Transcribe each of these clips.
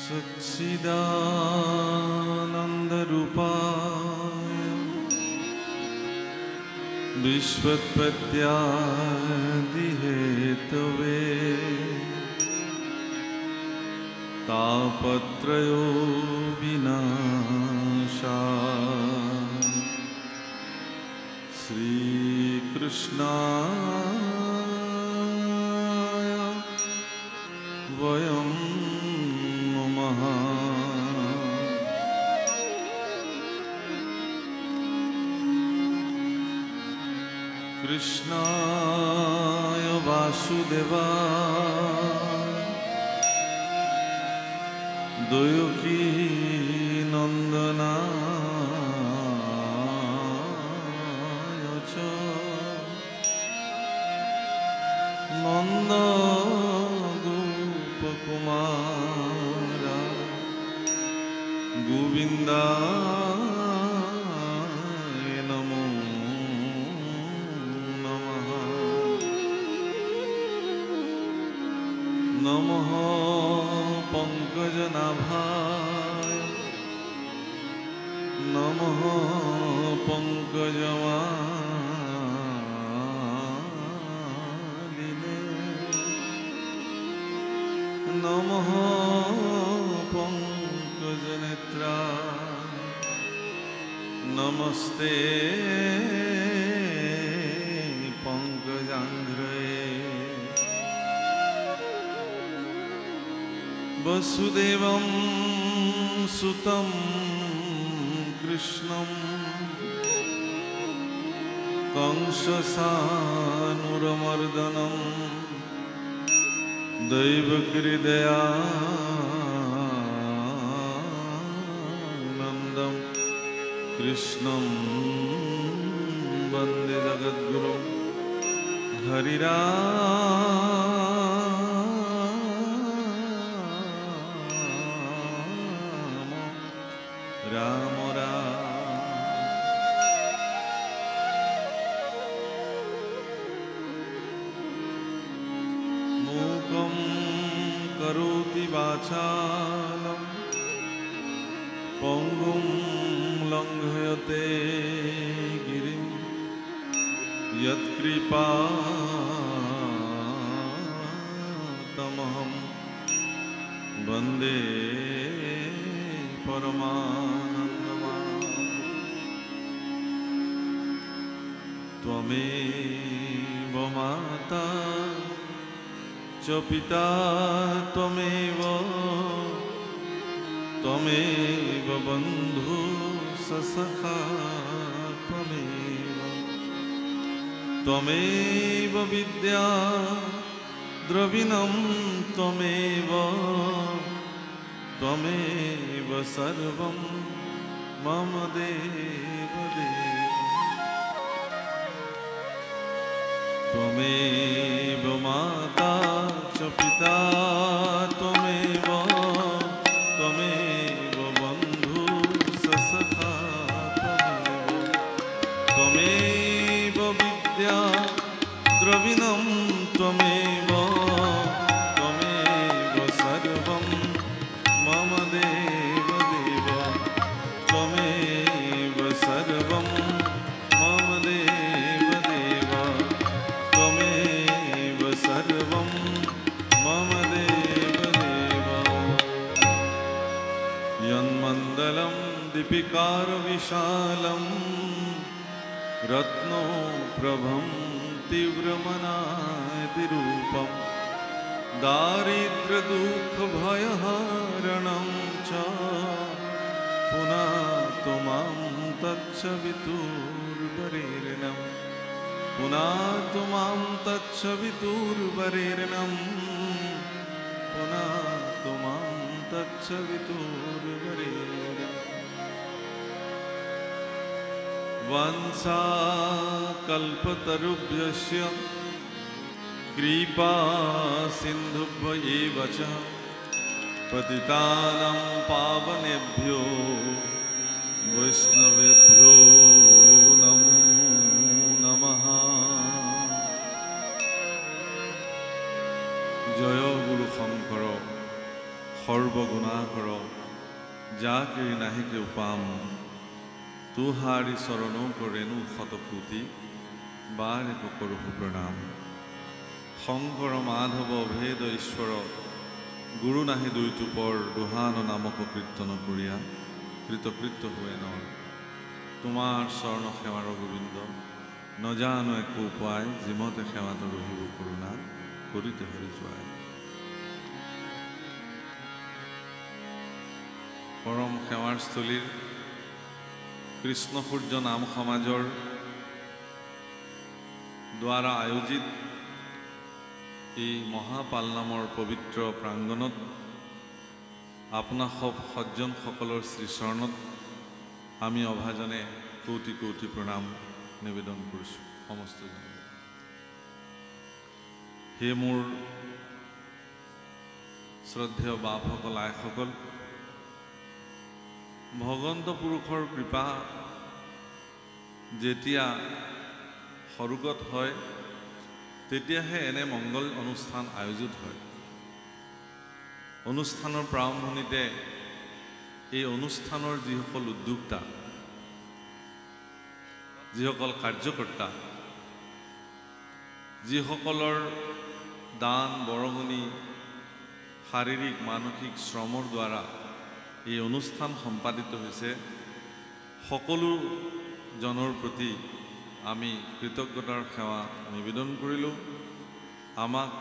सच्चिदानन्दरूपाय विश्वोत्पत्त्यादिहेतवे तापत्रयो विनाशाय श्रीकृष्णाय वयं नमः। कृष्णाय वासुदेवाय देवकी नन्दनाय च नन्द गोपकुमाराय गोविन्दाय नमो नमः। नमः पंकजनाभाय नमः पंकजमालिने नमः पंकजनेत्राय नमस्ते पंकजांघ्रे। वसुदेवं सुतं कृष्णं कंससानुरमर्दनं दैवकृदयानन्दं कृष्णं वन्दे जगद्गुरुं हरिरा राम मूकं करोति वाचालं पङ्गुं लङ्घयते गिरिं यत्कृपातमहं वन्दे परमानन्दमाधवं। त्वमेव माता च पिता त्वमेव त्वमेव बन्धु सखा त्वमेव त्वमेव विद्या द्रविणं त्वमेव त्वमेव सर्वं मम देवदेव। त्वमेव माता च पिता त्वमेव त्वमेव बन्धु सखा त्वमेव त्वमेव विद्या द्रविणं त्वमेव त्वमेव सर्वं मम देवदेव। त्वमेव सर्वं मम देवदेव त्वमेव सर्वं मम देवदेव। यन्मण्डलं दीपिकारविशालं रत्नो प्रभं तीव्रमनातिरूपं दारिद्र्यदुःखभयहरणं च पुनातु मां तच्छवितुर्वरेण्यं पुनातु मां तच्छवितुर्वरेण्यं पुनातु मां तच्छवितुर्वरेण्यम्। वंशाकल्पतरुभ्यश्च कृपा सिन्धुभ्यैव च पतितानां पावनेभ्यो वैष्णवेभ्यो नमो नमः। जय गुरु शंकर सर्वगुणाकर ଯାକିରି ନାହିଁ କେ ଉପାମ ତୁହାରି ଶରଣ କରେନୁ ଶତକୋଟି ବାରେକୁ କରୁହୁ ପ୍ରଣାମ শংকৰ মাধৱ ভেদ ঈশ্বৰ গুৰু নাহি দুইটো পৰ দুহান নামক কীৰ্তন কৰিয়া কৃতকৃত্য হুৱে নৰ তোমাৰ শৰণ সেৱাৰ গোবিন্দ নজানো একো উপায় যিমতে সেৱাত ৰহিব কৰোণা কৰিতে হৰি যোৱাই পৰম সেৱাৰ স্থলীৰ কৃষ্ণ সূৰ্য নাম সমাজৰ দ্বাৰা আয়োজিত এই মহাপাল নামৰ পবিত্ৰ প্ৰাংগণত আপোনা সব সজ্জনসকলৰ শ্ৰীচৰণত আমি অভাজনে কোটি কোটি প্ৰণাম নিবেদন কৰিছোঁ সমস্তজন হে মোৰ শ্ৰদ্ধেয় বাপসকল আইসকল ভগৱন্ত পুৰুষৰ কৃপা যেতিয়া সৰুগত হয় তেতিয়াহে এনে মংগল অনুষ্ঠান আয়োজিত হয় অনুষ্ঠানৰ প্ৰাৰম্ভণিতে এই অনুষ্ঠানৰ যিসকল উদ্যোক্তা যিসকল কাৰ্যকৰ্তা যিসকলৰ দান বৰঙণি শাৰীৰিক মানসিক শ্ৰমৰ দ্বাৰা এই অনুষ্ঠান সম্পাদিত হৈছে সকলো জনৰ প্ৰতি আমি কৃতজ্ঞতাৰ সেৱা নিবেদন কৰিলোঁ আমাক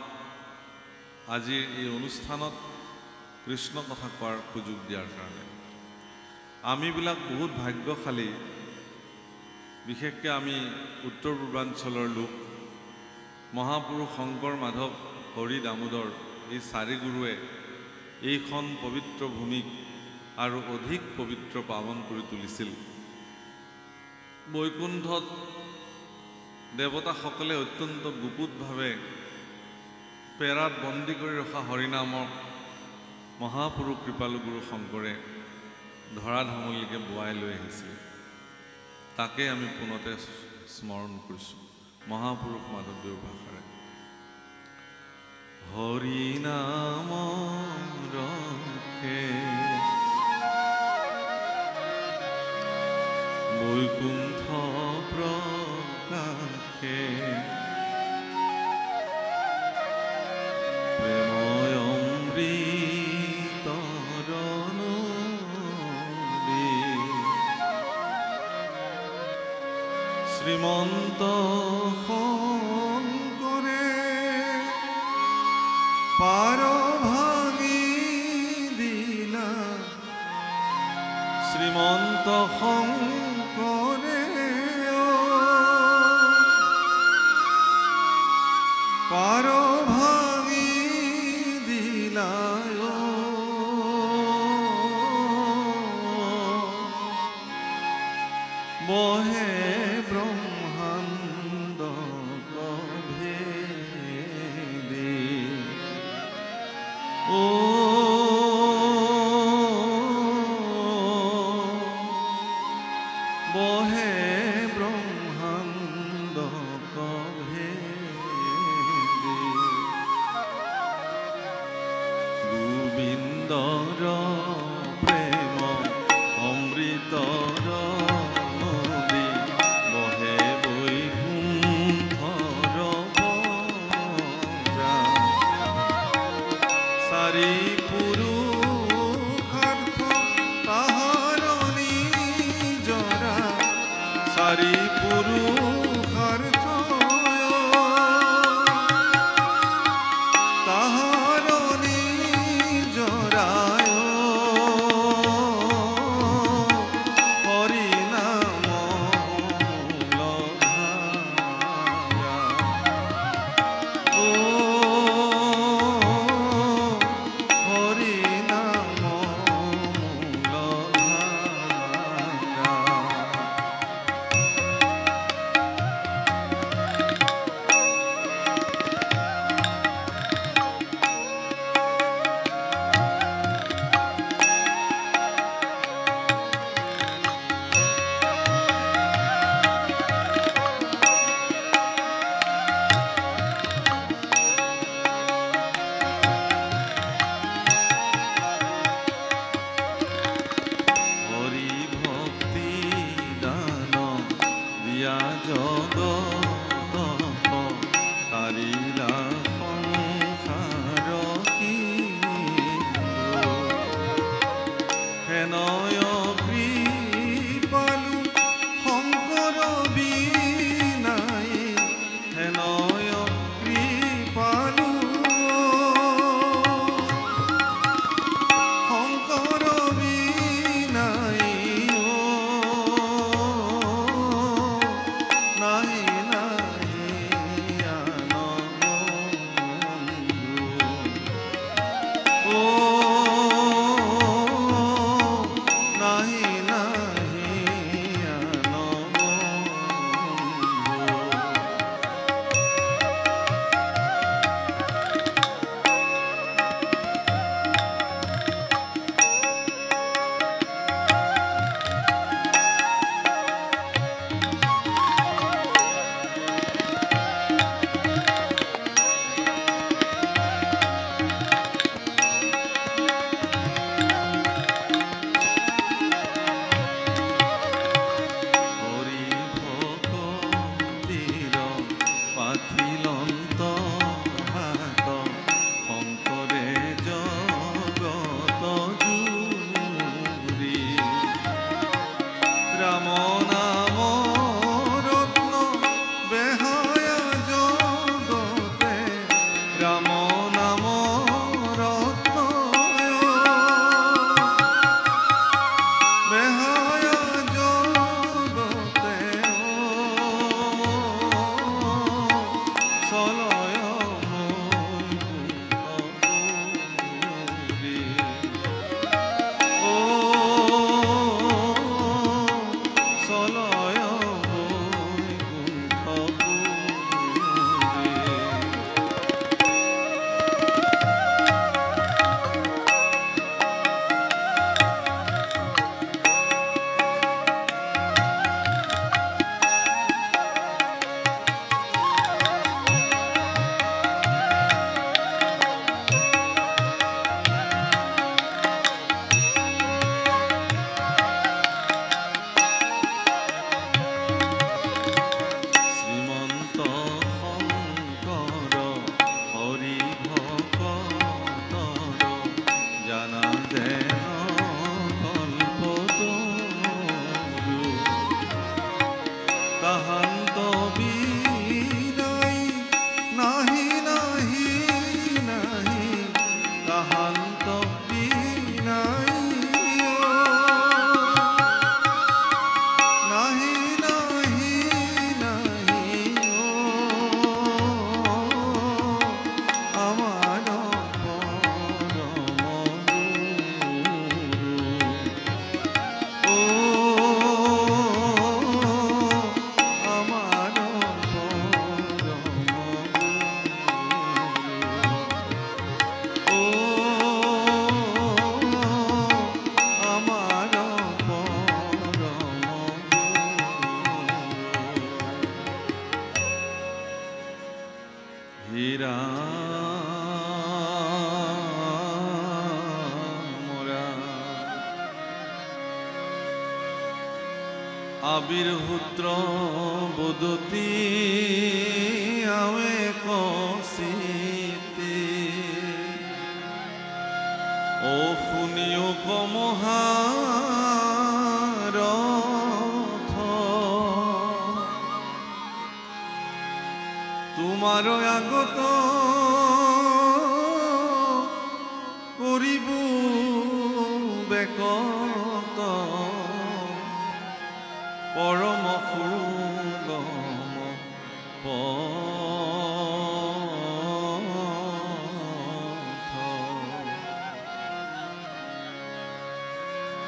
আজিৰ এই অনুষ্ঠানত কৃষ্ণ কথা কোৱাৰ সুযোগ দিয়াৰ কাৰণে আমিবিলাক বহুত ভাগ্যশালী বিশেষকৈ আমি উত্তৰ পূৰ্বাঞ্চলৰ লোক মহাপুৰুষ শংকৰ মাধৱ হৰি দামোদৰ এই চাৰি গুৰুৱে এইখন পবিত্ৰ ভূমিক আৰু অধিক পবিত্ৰ পাৱন কৰি তুলিছিল বৈকুণ্ঠত দেৱতাসকলে অত্যন্ত গুপুতভাৱে পেৰাত বন্দী কৰি ৰখা হৰিনামক মহাপুৰুষ কৃপালু গুৰু শংকৰে ধৰাধামলৈকে বোৱাই লৈ আহিছিল তাকে আমি পুনতে স্মৰণ কৰিছোঁ মহাপুৰুষ মাধৱদেৱৰ ভাষাৰে হৰিনাম ৰখে বৈকুণ্ঠ প্ৰকাশে প্ৰেময় অমৃতৰ নদী শ্ৰীমন্ত শংকৰে পাৰ ভাঙি দিলা শ্ৰীমন্ত শংকৰে পাৰ ভাঙি দিলা বহে ব্ৰহ্মাণ্ড ভেদে বহে ব্ৰহ্মাণ্ড গোবিন্দৰ প্ৰেম অমৃতৰ নদী বহে বৈকুণ্ঠৰ পৰা চাৰি পুৰুষাৰ্থ তাহাৰ নিজৰা চাৰি পুৰুষাৰ্থ তাহাৰ নিজৰায় হৰিনাম লভায়া হৰিনাম লভায়া আবিৰ্ভূত্ৰ বদতি আৱে কচিতে ও শুনিও কমহাৰথ তোমাৰ আগত কৰিব বেকত পৰম সুগম পথ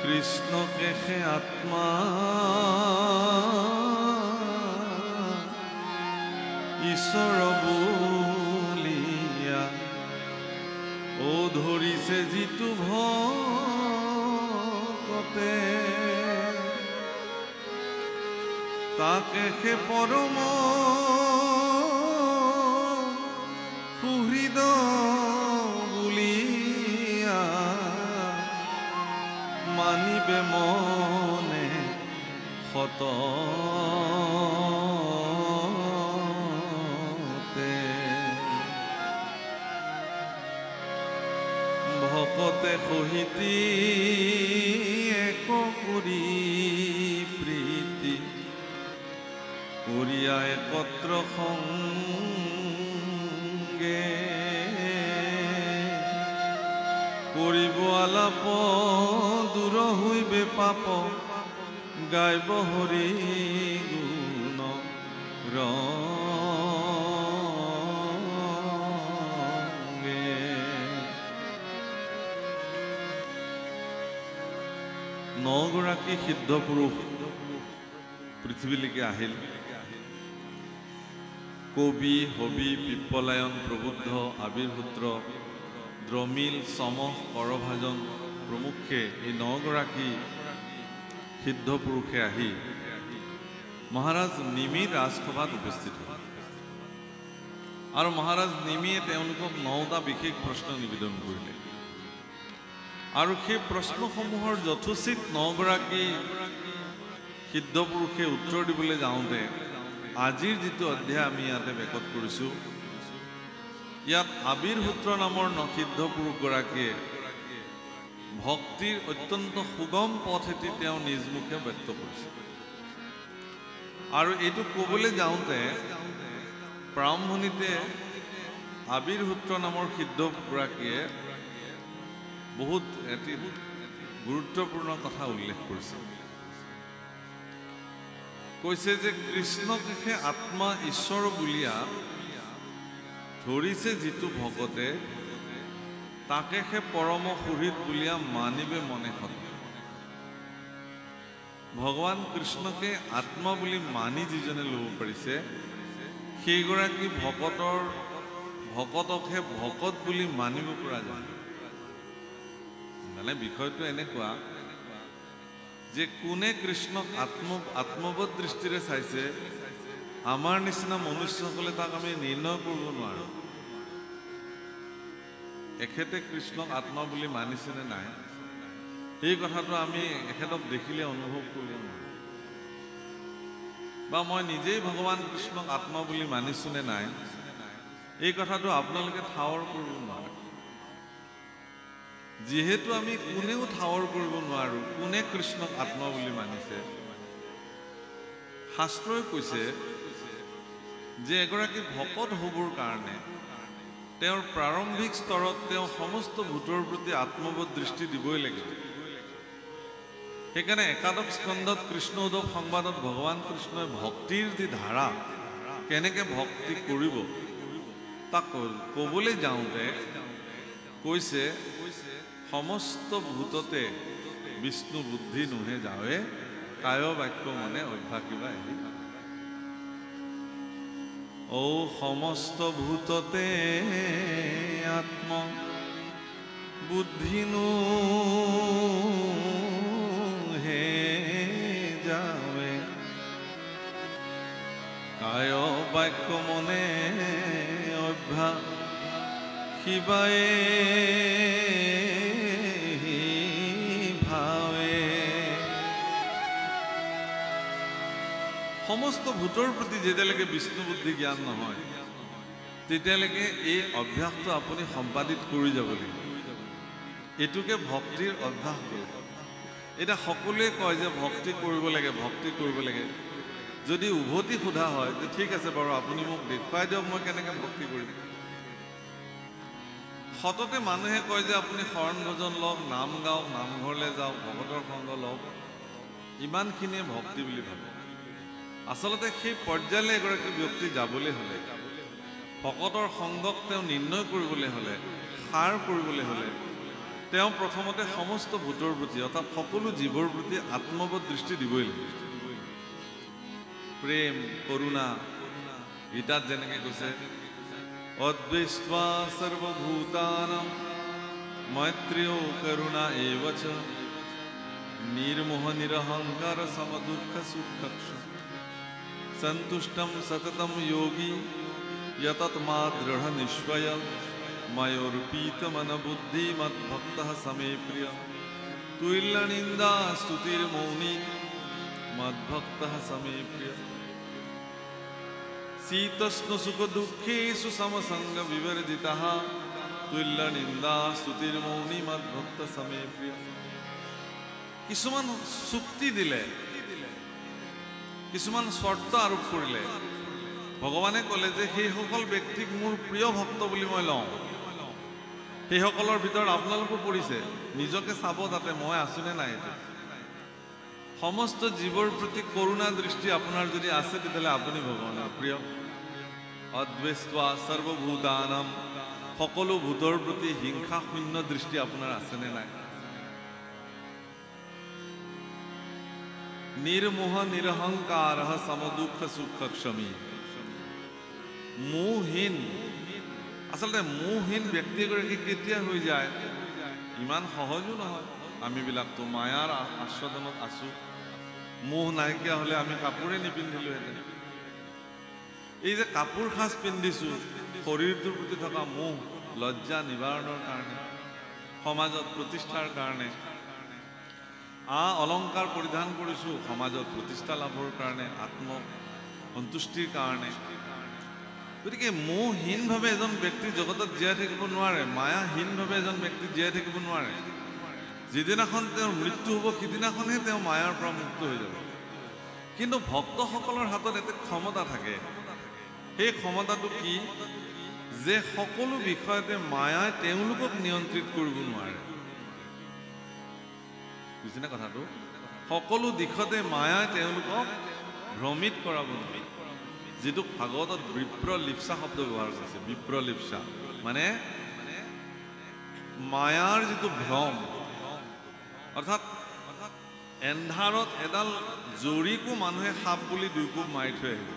কৃষ্ণকে সে আত্মা ঈশ্বৰ বুলিয়া ও ধৰিছে যিটো ভকতে তাকে সে পৰম সুহৃদ বুলিয়া মানিবে মনে সততে ভকতে সহিতি এক কৰি প্ৰীতি কৰিয়া একত্ৰ সংগে কৰিব আলাপ দূৰ হৈবে পাপ গাইব হৰি গুণ ৰঙে নগৰাকী সিদ্ধ পুৰুষ পৃথিৱীলৈকে আহিল কবি হবি পিপ্পলায়ন প্ৰবুদ্ধ আবিৰ্ভূত্ৰ দ্ৰমিল চমহ কৰভাজন প্ৰমুখ্যে এই 9 গৰাকী সিদ্ধ পুৰুষে আহি মহাৰাজ নিমিৰ ৰাজসভাত উপস্থিত হ'ল আৰু মহাৰাজ নিমিয়ে তেওঁলোকক 9টা বিশেষ প্ৰশ্ন নিবেদন কৰিলে আৰু সেই প্ৰশ্নসমূহৰ যথোচিত 9 গৰাকী সিদ্ধ পুৰুষে উত্তৰ দিবলৈ যাওঁতে আজিৰ যিটো অধ্যায় আমি ইয়াতে বেকত কৰিছোঁ ইয়াত আবিৰ্ভূত্ৰ নামৰ সিদ্ধ পুৰুষগৰাকীয়ে ভক্তিৰ অত্যন্ত সুগম পথ এটি তেওঁ নিজ মুখে ব্যক্ত কৰিছে আৰু এইটো ক'বলৈ যাওঁতে প্ৰাৰম্ভণিতে আবিৰ্ভূত্ৰ নামৰ সিদ্ধগৰাকীয়ে বহুত এটি গুৰুত্বপূৰ্ণ কথা উল্লেখ কৰিছে কৈছে যে কৃষ্ণকে আত্মা ঈশ্বৰ বুলিয়া ধৰিছে যিটো ভকতে তাকে সে পৰম সুহৃদ বুলিয়া মানিবে মনে সত ভগৱান কৃষ্ণকে আত্মা বুলি মানি যিজনে ল'ব পাৰিছে সেইগৰাকী ভকতকহে ভকত বুলি মানিব পৰা যায় মানে বিষয়টো এনেকুৱা যে কোনে কৃষ্ণক আত্মবোধ দৃষ্টিৰে চাইছে আমাৰ নিচিনা মনুষ্যসকলে তাক আমি নিৰ্ণয় কৰিব নোৱাৰোঁ এখেতে কৃষ্ণক আত্মা বুলি মানিছেনে নাই এই কথাটো আমি এখেতক দেখিলে অনুভৱ কৰিব নোৱাৰোঁ বা মই নিজেই ভগৱান কৃষ্ণক আত্মা বুলি মানিছোনে নাই এই কথাটো আপোনালোকে ঠাৱৰ কৰিব নোৱাৰে যিহেতু আমি কোনেও ঠাৱৰ কৰিব নোৱাৰোঁ কোনে কৃষ্ণক আত্মা বুলি মানিছে শাস্ত্ৰই কৈছে যে এগৰাকী ভকত হ'বৰ কাৰণে তেওঁৰ প্ৰাৰম্ভিক স্তৰত তেওঁ সমস্ত ভূতৰ প্ৰতি আত্মবোধ দৃষ্টি দিবই লাগিব সেইকাৰণে একাদশ স্কন্ধত কৃষ্ণ উদ্ধৱ সংবাদত ভগৱান কৃষ্ণই ভক্তিৰ যি ধাৰা কেনেকৈ ভক্তি কৰিব তাক ক'বলৈ যাওঁতে কৈছে সমস্ত ভূততে বিষ্ণু বুদ্ধি নুহে যাৱে কায় বাক্য মনে অভ্যাসিবা এৰি ও সমস্ত ভূততে আত্ম বুদ্ধি নুহে যাৱে কায় বাক্য মনে অভ্যাসিবায়ে সমস্ত ভূতৰ প্ৰতি যেতিয়ালৈকে বিষ্ণু বুদ্ধি জ্ঞান নহয় তেতিয়ালৈকে এই অভ্যাসটো আপুনি সম্পাদিত কৰি যাব লাগিব। এইটোকে ভক্তিৰ অভ্যাস কৰিব। এতিয়া সকলোৱে কয় যে ভক্তি কৰিব লাগে, ভক্তি কৰিব লাগে। যদি উভতি সোধা হয় যে ঠিক আছে বাৰু আপুনি মোক দেখুৱাই দিয়ক মই কেনেকৈ ভক্তি কৰিম। সততে মানুহে কয় যে আপুনি শৰণ ভজন লওক, নাম গাওক, নামঘৰলৈ যাওক, ভকতৰ সংগ লওক, ইমানখিনিয়ে ভক্তি বুলি ভাবে। আচলতে সেই পৰ্যায়লৈ এগৰাকী ব্যক্তি যাবলৈ হ'লে, ভকতৰ সংগক তেওঁ নিৰ্ণয় কৰিবলৈ হ'লে, সাৰ কৰিবলৈ হ'লে তেওঁ প্ৰথমতে সমস্ত ভূতৰ প্ৰতি অৰ্থাৎ সকলো জীৱৰ প্ৰতি আত্মৱৎ দৃষ্টি দিবই লাগিব। প্ৰেম, কৰুণা, গীতাত যেনেকৈ কৈছে অদ্বৈষ্টা সৰ্বভূতানাং মৈত্ৰেয়ো কৰুণা এব চ নিৰ্মোহ নিৰহংকাৰ সমদুঃখ সুখক্ষ সন্তুষ্টম সততম যোগী यतत्मा दृढ़ निश्चय मयोर्पीत मन बुद्धि मद्भक्त समे प्रिय तुल्य निंदा स्तुतिर्मौनी मद्भक्त समे प्रिय शीतोष्ण सुख दुखेषु समसंग विवर्जितः तुल्य निंदा स्तुतिर्मौनी मद्भक्त समे प्रिय। কিছুমান চুক্তি দিলে, কিছুমান শৰ্ত আৰোপ কৰিলে ভগৱানে ক'লে যে সেইসকল ব্যক্তিক মোৰ প্ৰিয় ভক্ত বুলি মই লওঁ। সেইসকলৰ ভিতৰত আপোনালোকো পৰিছে, নিজকে চাব যাতে মই আছোনে নাই। সমস্ত জীৱৰ প্ৰতি কৰুণা দৃষ্টি আপোনাৰ যদি আছে তেতিয়াহ'লে আপুনি ভগৱানৰ প্ৰিয়। অদ্বৈষ্টা সৰ্বভূতানাম, সকলো ভূতৰ প্ৰতি হিংসা শূন্য দৃষ্টি আপোনাৰ আছেনে নাই। নিৰ্মোহ নিৰহংকাৰ সমদুঃখ সুখক্ষমী, মোহহীন। আচলতে মোহহীন ব্যক্তি এগৰাকী কেতিয়া হৈ যায়, ইমান সহজো নহয়। আমিবিলাকতো মায়াৰ আস্বাদনত আছো। মোহ নাইকিয়া হ'লে আমি কাপোৰে নিপিন্ধিলোহেঁতেন। এই যে কাপোৰ সাজ পিন্ধিছো, শৰীৰটোৰ প্ৰতি থকা মোহ লজ্জা নিবাৰণৰ কাৰণে, সমাজত প্ৰতিষ্ঠাৰ কাৰণে। অলংকাৰ পৰিধান কৰিছো সমাজত প্ৰতিষ্ঠা লাভৰ কাৰণে, আত্ম সন্তুষ্টিৰ কাৰণে। গতিকে মোহহীনভাৱে এজন ব্যক্তি জগতত জীয়াই থাকিব নোৱাৰে, মায়াহীনভাৱে এজন ব্যক্তি জীয়াই থাকিব নোৱাৰে। যিদিনাখন তেওঁৰ মৃত্যু হ'ব সিদিনাখনহে তেওঁ মায়াৰ পৰা মুক্ত হৈ যাব। কিন্তু ভক্তসকলৰ হাতত এটা ক্ষমতা থাকে। সেই ক্ষমতাটো কি, যে সকলো বিষয়তে মায়াই তেওঁলোকক নিয়ন্ত্ৰিত কৰিব নোৱাৰে। বুজিছেনে কথাটো? সকলো দিশতে মায়াই তেওঁলোকক ভ্ৰমিত কৰাব নোৱাৰে। যিটো ভাগৱতত বিপ্ৰলিপ্সা শব্দ ব্যৱহাৰ কৰিছে। বিপ্ৰলিপ্সা মানে মায়াৰ যিটো ভ্ৰম, অৰ্থাৎ এন্ধাৰত এডাল জৰীকো মানুহে সাপ বুলি দুই কোব মাৰি থৈ আহিব।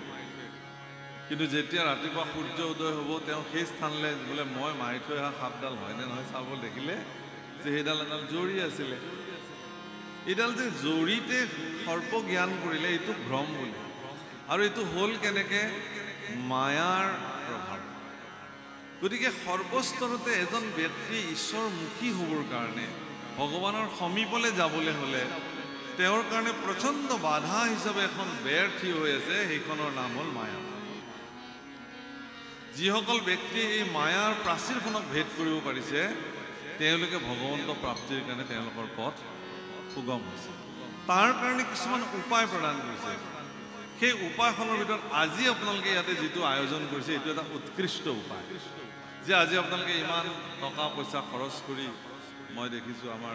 কিন্তু যেতিয়া ৰাতিপুৱা সূৰ্য উদয় হ'ব তেওঁ সেই স্থানলৈ বোলে মই মাৰি থৈ অহা সাপডাল হয়নে নহয় চাব, দেখিলে যে সেইডাল এডাল জৰী আছিলে। এইডাল যে জৰীতে সৰ্প জ্ঞান কৰিলে এইটো ভ্ৰম বুলি। আৰু এইটো হ'ল কেনেকৈ, মায়াৰ প্ৰভাৱ। গতিকে সৰ্বস্তৰতে এজন ব্যক্তি ঈশ্বৰমুখী হ'বৰ কাৰণে, ভগৱানৰ সমীপলৈ যাবলৈ হ'লে তেওঁৰ কাৰণে প্ৰচণ্ড বাধা হিচাপে এখন বেৰ থিয় হৈ আছে। সেইখনৰ নাম হ'ল মায়া। যিসকল ব্যক্তিয়ে এই মায়াৰ প্ৰাচীৰখনক ভেদ কৰিব পাৰিছে তেওঁলোকে ভগৱন্ত প্ৰাপ্তিৰ কাৰণে তেওঁলোকৰ পথ সুগম হৈছে। তাৰ কাৰণে কিছুমান উপায় প্ৰদান কৰিছে। সেই উপায়খনৰ ভিতৰত আজি আপোনালোকে ইয়াতে যিটো আয়োজন কৰিছে এইটো এটা উৎকৃষ্ট উপায়। যে আজি আপোনালোকে ইমান টকা পইচা খৰচ কৰি, মই দেখিছোঁ আমাৰ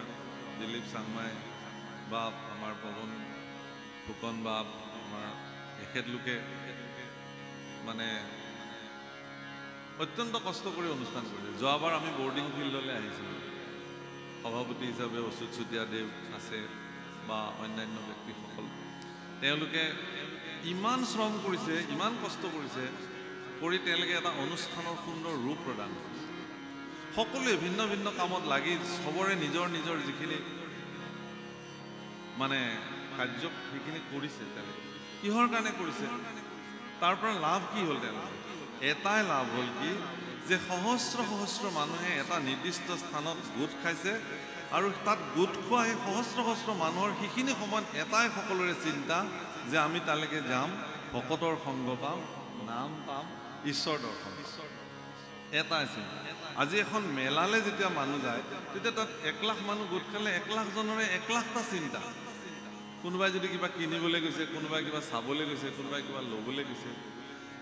দিলীপ চাংমাই বা আমাৰ পৱন ফুকন বা আমাৰ এখেতলোকে মানে অত্যন্ত কষ্ট কৰি অনুষ্ঠান কৰিছে। যোৱাবাৰ আমি বৰ্ডিং ফিল্ডলৈ আহিছিলোঁ। সভাপতি হিচাপে অচ্যুত চুতীয়াদেৱ আছে বা অন্যান্য ব্যক্তিসকল। তেওঁলোকে ইমান শ্ৰম কৰিছে, ইমান কষ্ট কৰিছে, কৰি তেওঁলোকে এটা অনুষ্ঠানৰ সুন্দৰ ৰূপ প্ৰদান কৰিছে। সকলোৱে ভিন্ন ভিন্ন কামত লাগি চবৰে নিজৰ নিজৰ যিখিনি মানে কাৰ্য সেইখিনি কৰিছে। তেওঁলোকে কিহৰ কাৰণে কৰিছে, তাৰ পৰা লাভ কি হ'ল? তেওঁলোকে এটাই লাভ হ'ল কি, যে সহস্ৰ সহস্ৰ মানুহে এটা নিৰ্দিষ্ট স্থানত গোট খাইছে আৰু তাত গোট খোৱা এই সহস্ৰ সহস্ৰ মানুহৰ সেইখিনি সময়ত এটাই সকলোৰে চিন্তা যে আমি তালৈকে যাম, ভকতৰ সংগ পাম, নাম পাম, ঈশ্বৰ দৰ্শন। এটাই চিন্তা। আজি এখন মেলালৈ যেতিয়া মানুহ যায় তেতিয়া তাত 1 লাখ মানুহ গোট খালে 1 লাখ জনৰে 1 লাখটা চিন্তা। কোনোবাই যদি কিবা কিনিবলৈ গৈছে, কোনোবাই কিবা চাবলৈ গৈছে, কোনোবাই কিবা ল'বলৈ গৈছে।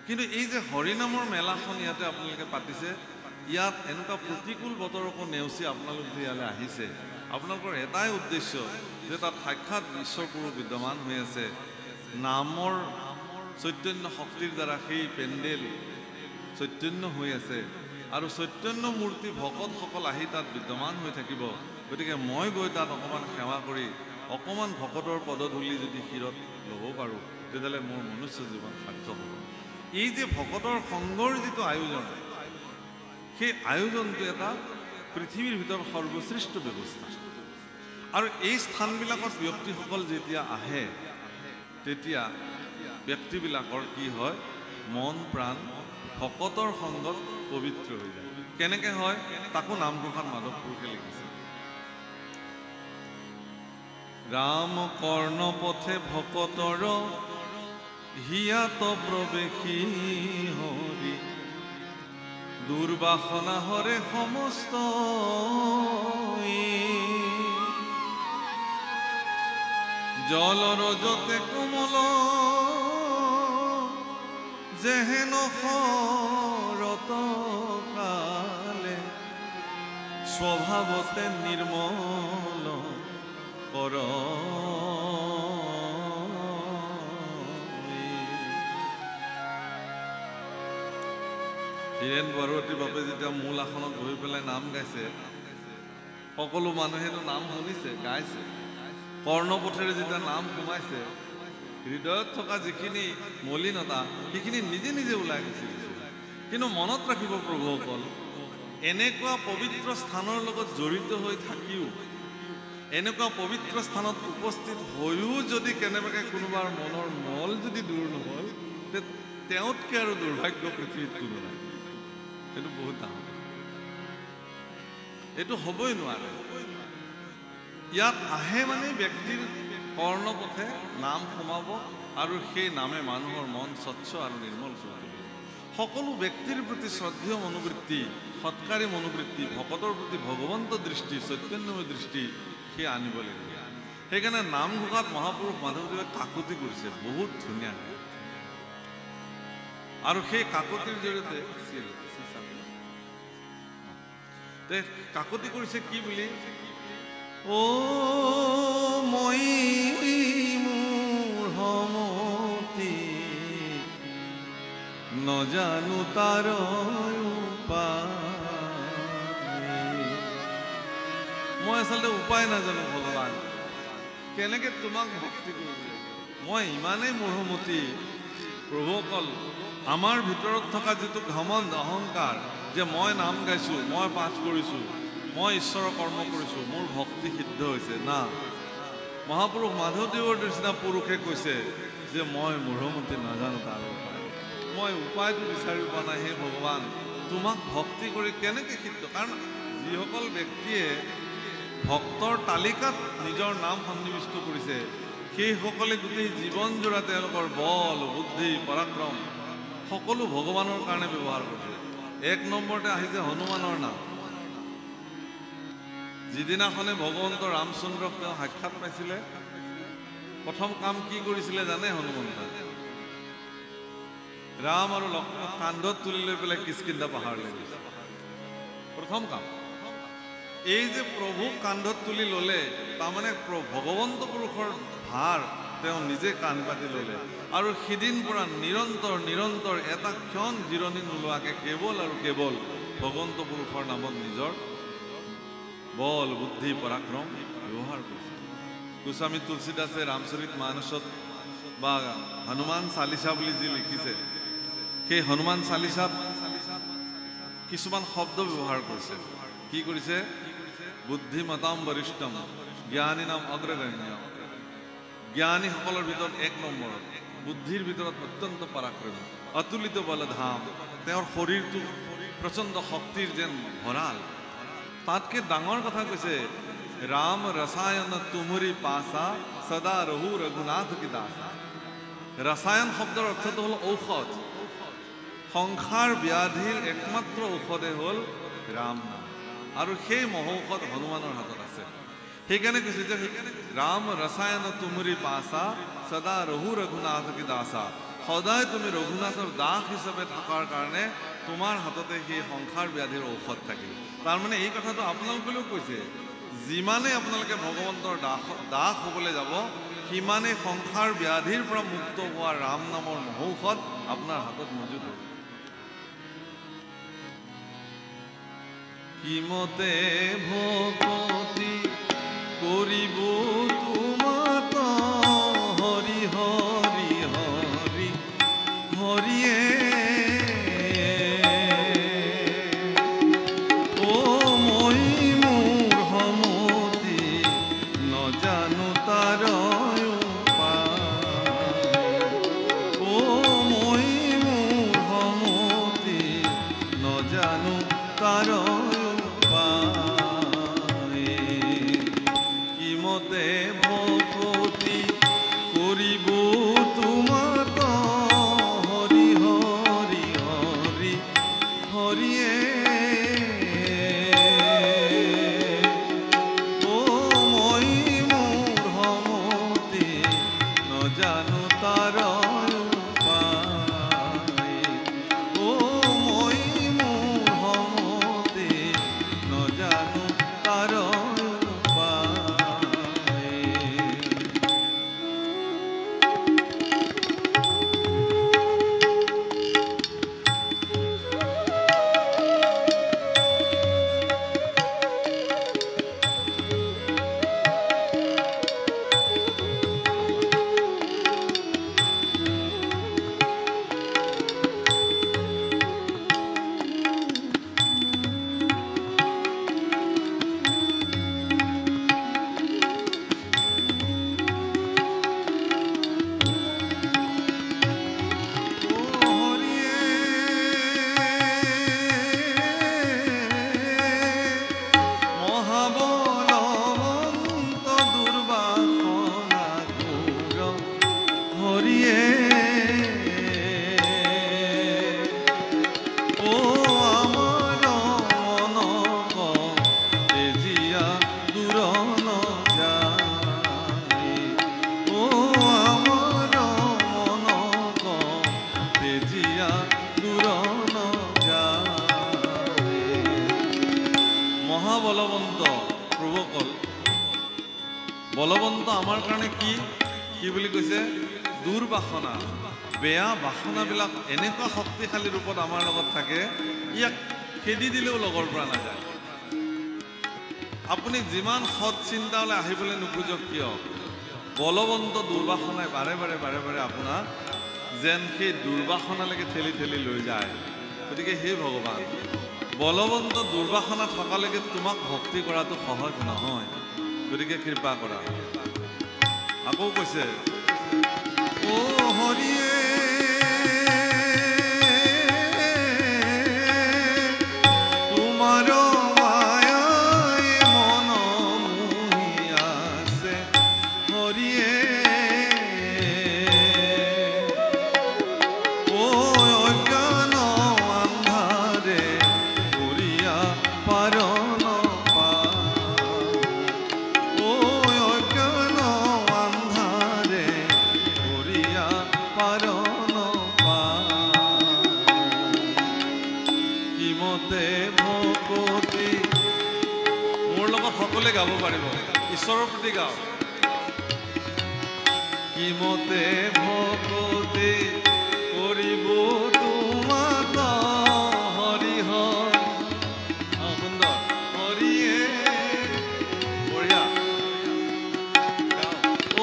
কিন্তু এই যে হৰিনামৰ মেলাখন ইয়াতে আপোনালোকে পাতিছে, ইয়াত এনেকুৱা প্ৰতিকূল বতৰকো নেওচি আপোনালোক যে ইয়ালৈ আহিছে, আপোনালোকৰ এটাই উদ্দেশ্য যে তাত সাক্ষাৎ ঈশ্বৰ গুৰু বিদ্যমান হৈ আছে, নামৰ চৈতন্য শক্তিৰ দ্বাৰা সেই পেণ্ডেল চৈতন্য হৈ আছে আৰু চৈতন্য মূৰ্তি ভকতসকল আহি তাত বিদ্যমান হৈ থাকিব। গতিকে মই গৈ তাত অকণমান সেৱা কৰি অকণমান ভকতৰ পদধূলি যদি শিৰত ল'ব পাৰোঁ তেতিয়াহ'লে মোৰ মনুষ্য জীৱন সাৰ্থক হ'ব। এই যে ভকতৰ সংগৰ যিটো আয়োজন, সেই আয়োজনটো এটা পৃথিৱীৰ ভিতৰত সৰ্বশ্ৰেষ্ঠ ব্যৱস্থা। আৰু এই স্থানবিলাকত ব্যক্তিসকল যেতিয়া আহে তেতিয়া ব্যক্তিবিলাকৰ কি হয়, মন প্ৰাণ ভকতৰ সংগত পবিত্ৰ হৈ যায়। কেনেকৈ হয় তাকো নামঘোষাত মাধৱ পুৰুষে লিখিছে। ৰাম কৰ্ণ পথে ভকতৰ হিয়াত প্ৰৱেশী হৰি, দুৰ্বাসনা হৰে সমস্ত, জলৰজতে কোমল যেহেন শৰত কালে, স্বভাৱতে নিৰ্মল কৰ। হীৰেণ বৰুৱাতীৰ বাপে যেতিয়া মূল আসনত বহি পেলাই নাম গাইছে, সকলো মানুহেতো নাম শুনিছে, গাইছে। কৰ্ণপথেৰে যেতিয়া নাম সোমাইছে, হৃদয়ত থকা যিখিনি মলিনতা সেইখিনি নিজে নিজে ওলাই গুচি গৈছে। কিন্তু মনত ৰাখিব প্ৰভুসকল, এনেকুৱা পবিত্ৰ স্থানৰ লগত জড়িত হৈ থাকিও, এনেকুৱা পবিত্ৰ স্থানত উপস্থিত হৈও যদি কেনেবাকৈ কোনোবাৰ মনৰ মল যদি দূৰ নহ'ল, তেওঁতকৈ আৰু দুৰ্ভাগ্য পৃথিৱীত কোনো নাই। সেইটো বহুত ডাঙৰ, এইটো হ'বই নোৱাৰে। ইয়াত আহে মানে ব্যক্তিৰ কৰ্ণপথে নাম সোমাব আৰু সেই নামে মানুহৰ মন স্বচ্ছ আৰু নিৰ্মল কৰি তুলিব। সকলো ব্যক্তিৰ প্ৰতি শ্ৰদ্ধেয় মনোবৃত্তি, সৎকাৰী মনোবৃত্তি, ভকতৰ প্ৰতি ভগৱন্ত দৃষ্টি, চৈতন্যময় দৃষ্টি সেই আনিব লাগিব। সেইকাৰণে নামঘোষাত মহাপুৰুষ মাধৱদেৱে কাকতি কৰিছে বহুত ধুনীয়া, আৰু সেই কাকতিৰ জৰিয়তে কাকতি কৰিছে কি বুলি, ও মই মোৰ সমতি নজানো তাৰ উপায়। মই আচলতে উপায় নাজানো ভগৱান, কেনেকৈ তোমাক ভক্তি কৰিব লাগে। মই ইমানেই মোহমতী প্ৰভুসকল, আমাৰ ভিতৰত থকা যিটো ঘমণ্ড অহংকাৰ যে মই নাম গাইছোঁ, মই পাঠ কৰিছোঁ, মই ঈশ্বৰৰ কৰ্ম কৰিছোঁ, মোৰ ভক্তি সিদ্ধ হৈছে, না। মহাপুৰুষ মাধৱদেৱৰ নিচিনা পুৰুষে কৈছে যে মই মোহমতী নাজানো তাৰ উপায়, মই উপায়টো বিচাৰি পোৱা নাই। হে ভগৱান, তোমাক ভক্তি কৰি কেনেকৈ সিদ্ধ, কাৰণ যিসকল ব্যক্তিয়ে ভক্তৰ তালিকাত নিজৰ নাম সন্নিৱিষ্ট কৰিছে সেইসকলে গোটেই জীৱনজোৰা তেওঁলোকৰ বল, বুদ্ধি, পৰাক্ৰম সকলো ভগৱানৰ কাৰণে ব্যৱহাৰ কৰিছে। 1 নম্বৰতে আহিছে হনুমানৰ নাম। যিদিনাখনে ভগৱন্ত ৰামচন্দ্ৰক তেওঁ সাক্ষাৎ পাইছিলে, প্ৰথম কাম কি কৰিছিলে জানে হনুমন্তই? ৰাম আৰু লক্ষ্মণক কান্ধত তুলি লৈ পেলাই কিষ্কিন্ধা পাহাৰলৈ গৈছে। প্ৰথম কাম এই যে প্ৰভুক কান্ধত তুলি ল'লে, তাৰমানে ভগৱন্ত পুৰুষৰ ভাৰ তেওঁ নিজে কাণ পাতি ল'লে, আৰু সিদিন পৰা নিৰন্তৰ এটা ক্ষণ জিৰণি নোলোৱাকৈ কেৱল আৰু কেৱল ভগৱন্ত পুৰুষৰ নামত নিজৰ বল, বুদ্ধি, পৰাক্ৰম ব্যৱহাৰ কৰিছে। গোস্বামী তুলসীদাসে ৰামচৰিত মানসত বা হনুমান চালিচা বুলি যি লিখিছে, সেই হনুমান চালিচাত কিছুমান শব্দ ব্যৱহাৰ কৰিছে। কি কৰিছে? বুদ্ধিমতাম বৰিষ্ঠম জ্ঞানী নাম অগ্ৰগণ্য। জ্ঞানীসকলৰ ভিতৰত 1 নম্বৰত, বুদ্ধিৰ ভিতৰত অত্যন্ত পৰাক্ৰমী, অতুলিত বলধাম, তেওঁৰ শৰীৰটো প্ৰচণ্ড শক্তিৰ যেন ভঁৰাল। তাতকৈ ডাঙৰ কথা কৈছে, राम रसायन तुमरी पासा सदा रहू रघुनाथ की दासा। रसायन शब्दर अर्थটো হল ঔষধ। সংসাৰ ব্যাধিৰ একমাত্ৰ ঔষধে হ'ল ৰাম নাম, আৰু সেই মহৌষধ হনুমানৰ হাতত আছে। সেইকাৰণে কৈছে যে ৰাম ৰসায়ন তুমৰি পাছা সদা ৰহু ৰঘুনাথ কি দাসা। সদায় তুমি ৰঘুনাথৰ দাস হিচাপে থকাৰ কাৰণে তোমাৰ হাততে সেই সংসাৰ ব্যাধিৰ ঔষধ থাকিল। তাৰমানে এই কথাটো আপোনালোকেও কৈছে, যিমানে আপোনালোকে ভগৱন্তৰ দাস হ'বলৈ যাব, সিমানে সংসাৰ ব্যাধিৰ পৰা মুক্ত হোৱা ৰাম নামৰ মহৌষধ আপোনাৰ হাতত মজুদ হ'ব। কিমতে ভকতি কৰিব তোমাত হৰি হৰি হৰি হৰিয়ে ও মই মোৰ সমতি নজানো তাৰ ও মই মোৰ সমতি নজানো তাৰ কিমতে ভকতি কৰিব তোমাত হৰি হৰি হৰি হৰিয়ে ও মই মোৰ সমতি নজানো তাৰ ও মই মোৰ সমতি নজানো তাৰ বলবন্ত আমাৰ কাৰণে কি কি বুলি কৈছে? দুৰ্বাসনা, বেয়া বাসনাবিলাক এনেকুৱা শক্তিশালী ৰূপত আমাৰ লগত থাকে, ইয়াক খেদি দিলেও লগৰ পৰা নাযায়। আপুনি যিমান সৎ চিন্তালৈ আহিবলৈ নোখোজক কিয়, বলবন্ত দুৰ্বাসনাই বাৰে বাৰে বাৰে বাৰে আপোনাক যেন সেই দুৰ্বাসনালৈকে ঠেলি ঠেলি লৈ যায়। গতিকে হে ভগৱান, বলবন্ত দুৰ্বাসনা থকালৈকে তোমাক ভক্তি কৰাটো সহজ নহয়, গতিকে কৃপা কৰা। আকৌ কৈছে ও হৰিয়ে তোমাৰ মায়াই মন মোহি আছে হৰিয়ে ও অজ্ঞান আন্ধাৰে ঘূৰিয়া পাৰ সকলে গাব পাৰিব, ঈশ্বৰৰ প্ৰতি গাও। কিমতে ভকতি কৰিব তোমাত হৰি হৰি সুন্দৰ হৰিয়ে বঢ়িয়া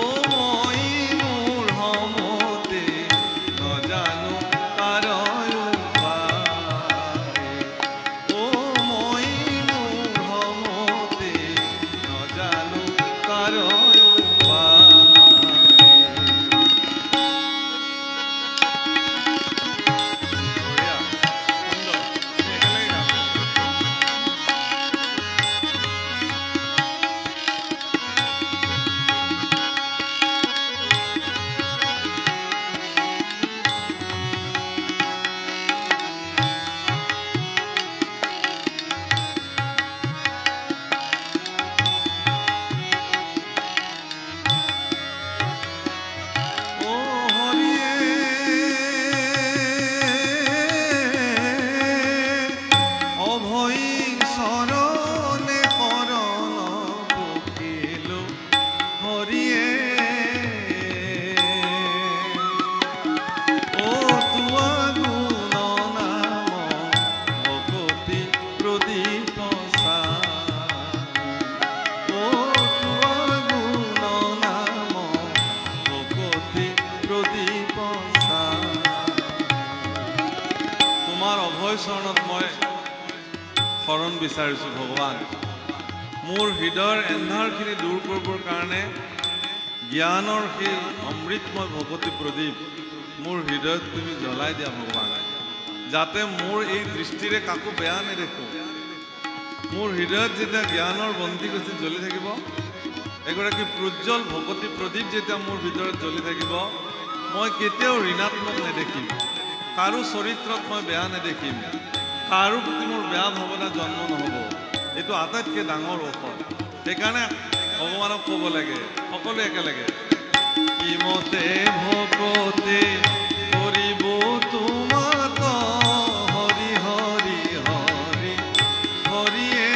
ও মই মোৰ সমতি নজানো তাৰ তোমাৰ অভয় চৰণত মই শৰণ বিচাৰিছোঁ ভগৱান। মোৰ হৃদয়ৰ এন্ধাৰখিনি দূৰ কৰিবৰ কাৰণে জ্ঞানৰ সেই অমৃতময় ভগৱতী প্ৰদীপ মোৰ হৃদয়ত তুমি জ্বলাই দিয়া ভগৱান, যাতে মোৰ এই দৃষ্টিৰে কাকো বেয়া নেদেখোঁ। মোৰ হৃদয়ত যেতিয়া জ্ঞানৰ বন্তি গছি জ্বলি থাকিব, এগৰাকী প্ৰজ্জ্বল ভগৱতী প্ৰদীপ যেতিয়া মোৰ ভিতৰত জ্বলি থাকিব, মই কেতিয়াও ঋণাত্মক নেদেখিম, কাৰো চৰিত্ৰত মই বেয়া নেদেখিম, কাৰো প্ৰতি মোৰ বেয়া ভাৱনা জন্ম নহ'ব। এইটো আটাইতকৈ ডাঙৰ ঔষধ। সেইকাৰণে ভগৱানক ক'ব লাগে সকলোৱে একেলগে, কিমতে ভকতে কৰিব তোমাত হৰি হৰি হৰি হৰিয়ে।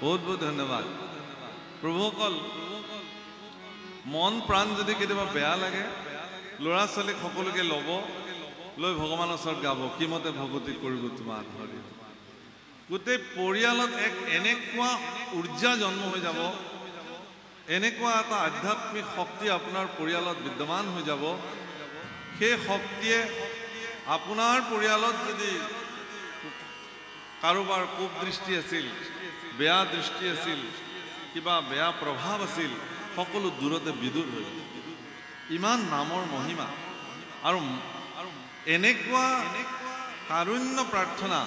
বহুত বহুত ধন্যবাদ প্ৰভুসকল। মন প্ৰাণ যদি কেতিয়াবা বেয়া লাগে, ল'ৰা ছোৱালীক সকলোকে ল'ব, লৈ ভগৱানৰ ওচৰত গাব, কিমতে ভগৱতী কৰিব তোমাৰ হৰি। গোটেই পৰিয়ালত এক এনেকুৱা উৰ্জা জন্ম হৈ যাব, এনেকুৱা এটা আধ্যাত্মিক শক্তি আপোনাৰ পৰিয়ালত বিদ্যমান হৈ যাব। সেই শক্তিয়ে আপোনাৰ পৰিয়ালত যদি কাৰোবাৰ কোপ দৃষ্টি আছিল, বেয়া দৃষ্টি আছিল, কিবা বেয়া প্ৰভাৱ আছিল, সকলো দূৰতে বিদূৰ হৈ গ'ল। ইমান নামৰ মহিমা আৰু এনেকুৱা কাৰুণ্য প্ৰাৰ্থনা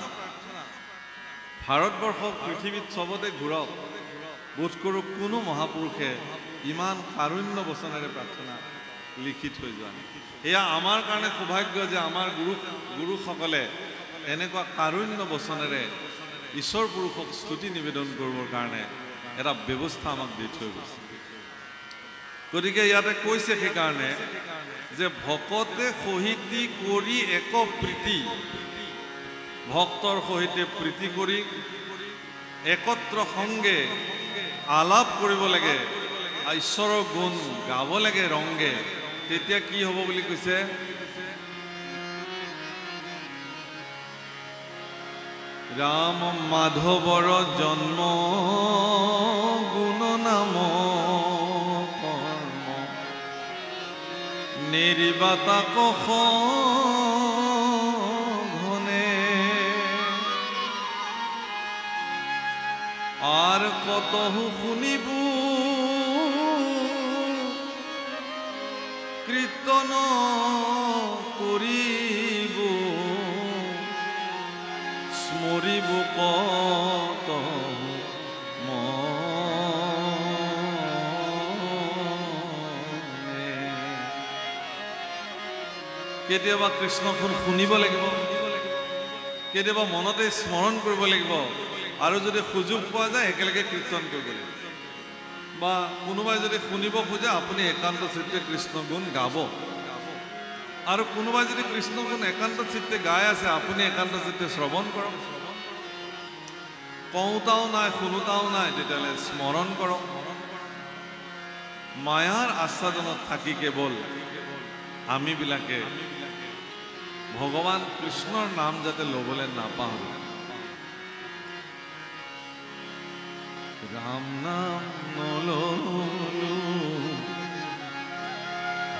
ভাৰতবৰ্ষক পৃথিৱীত চবতে ঘূৰক। বোধ কৰোঁ কোনো মহাপুৰুষে ইমান কাৰুণ্য বচনেৰে প্ৰাৰ্থনা লিখি থৈ যোৱা নাই। এয়া আমাৰ কাৰণে সৌভাগ্য যে আমাৰ গুৰুসকলে এনেকুৱা কাৰুণ্য বচনেৰে ঈশ্বৰ পুৰুষক স্তুতি নিবেদন কৰিবৰ কাৰণে এটা ব্যৱস্থা আমাক দি থৈ গৈছে। গতিকে ইয়াতে কৈছে সেইকাৰণে যে ভকতে সহিতি কৰি এক প্ৰীতি, ভক্তৰ সহিতে প্ৰীতি কৰি একত্ৰ সংগে আলাপ কৰিব লাগে, ঈশ্বৰৰ গুণ গাব লাগে ৰংগে। তেতিয়া কি হ'ব বুলি কৈছে, ৰাম মাধৱৰ জন্ম গুণ নাম কৰ্ম নিৰ্বাতা কষ ঘনে আৰ কতহু শুনিব কীৰ্তন কৰিব স্মৰিব কত মনে। কেতিয়াবা কৃষ্ণখন শুনিব লাগিব, কেতিয়াবা মনতে স্মৰণ কৰিব লাগিব, আৰু যদি সুযোগ পোৱা যায় একেলগে কীৰ্তন কৰিব লাগিব, বা কোনোবাই যদি শুনিব খোজে আপুনি একান্ত চিত্তে কৃষ্ণ গুণ গাব, আৰু কোনোবাই যদি কৃষ্ণ গুণ একান্ত চিত্তে গাই আছে আপুনি একান্ত চিত্তে শ্ৰৱণ কৰক। কওঁতাও নাই শুনোতাও নাই তেতিয়াহ'লে স্মৰণ কৰক। মায়াৰ আস্বাদনত থাকি কেৱল আমিবিলাকে ভগৱান কৃষ্ণৰ নাম যাতে ল'বলৈ নাপাহৰোঁ। ৰাম নাম নললো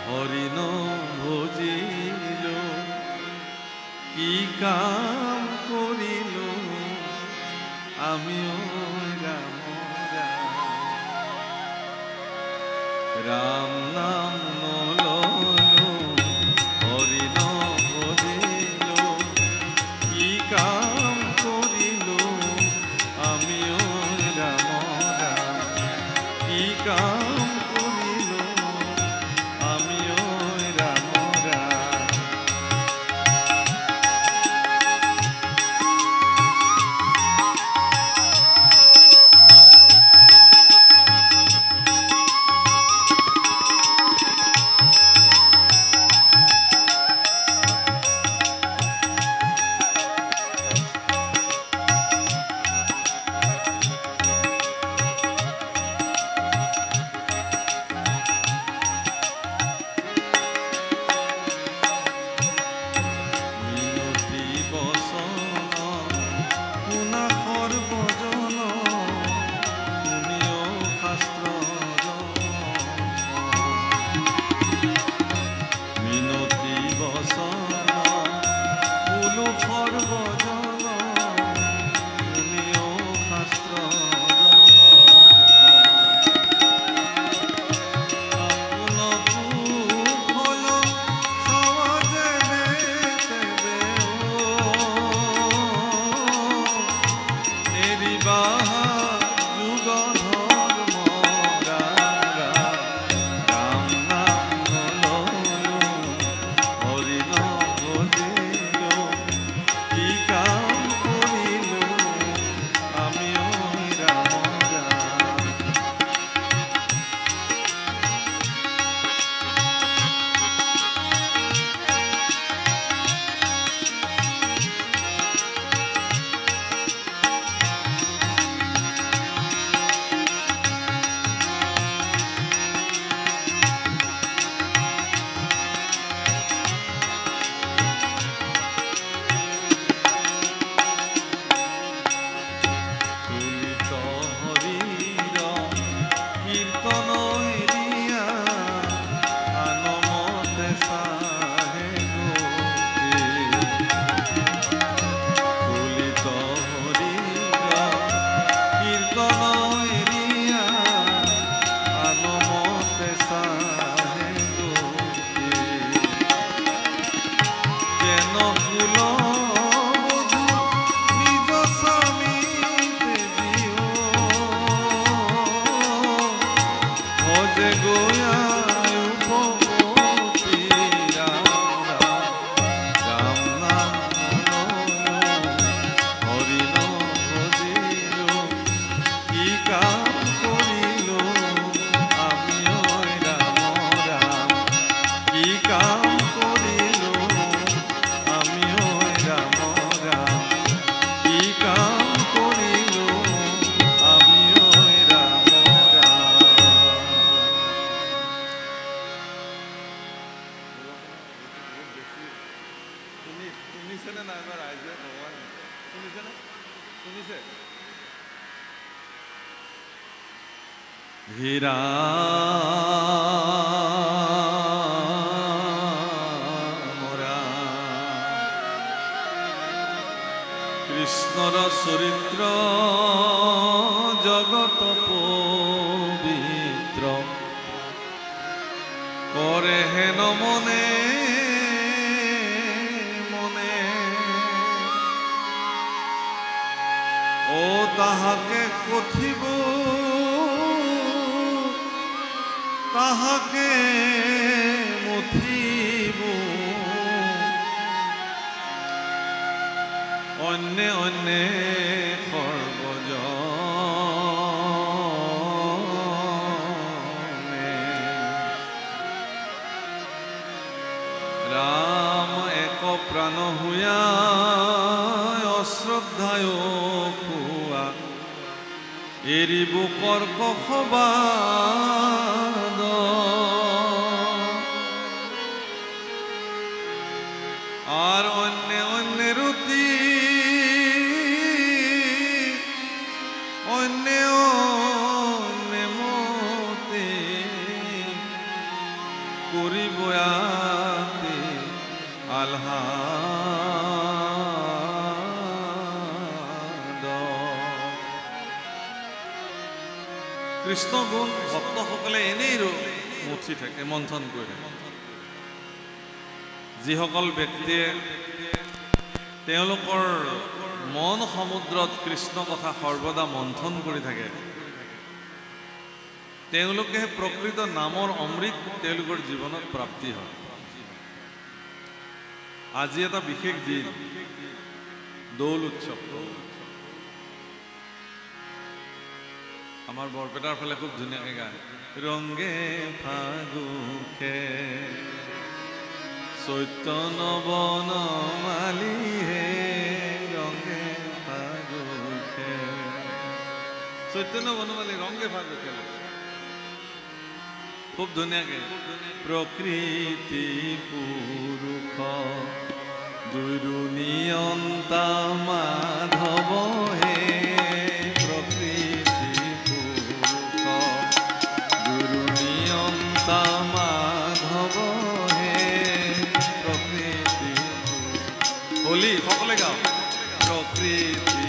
হৰি নভজিলো, কি কাম কৰিলো আমিও ৰাম ৰাম। ৰাম নাম নললো হৰি নভজিলো, কি কাম কৰিলো আমিও ৰাম ৰাম। কি কাম কৰিলো আমিও ৰাম ৰাম। হীৰা কৃষ্ণৰ চৰিত্ৰ জগত পবিত্ৰ কৰে হেন মনে মনে কাহাকে কথিব তাহাকে মথিব অন্যে অন্যে সর্বজনে রাম এক প্রাণ হুয়া অশ্রদ্ধায় খুয়া এরিব কর্কশবাদ আর অন্য অন্যের রুতি অন্য অন্য মতে করিব আতে আহ্লাদ কৃষ্ণ গুণ ভক্তসকলে এনেই মথি থাকে মন্থন কৰে যিসকল ব্যক্তিয়ে তেওঁলোকৰ মন সমুদ্ৰত কৃষ্ণ কথা সৰ্বদা মন্থন কৰি থাকে তেওঁলোকে প্ৰকৃত নামৰ অমৃত তেওঁলোকৰ জীৱনত প্ৰাপ্তি হয় আজি এটা বিশেষ দিন দৌল উৎসৱ আমাৰ বৰপেটাৰ ফালে খুব ধুনীয়াকৈ গায় ৰংগে ফাগুখে চৈতন্য বনমালী হে ৰংগে ফাগুখে চৈতন্য বনমালী ৰংগে ফাগুখে খুব ধুনীয়াকৈ প্ৰকৃতি পুৰুষ দুয়ো নিয়ন্তা মাধৱ হে প্ৰকৃতি পুৰুষ দুয়ো নিয়ন্তা মাধৱ হে প্ৰকৃতি হলি সকলে গাও প্ৰকৃতি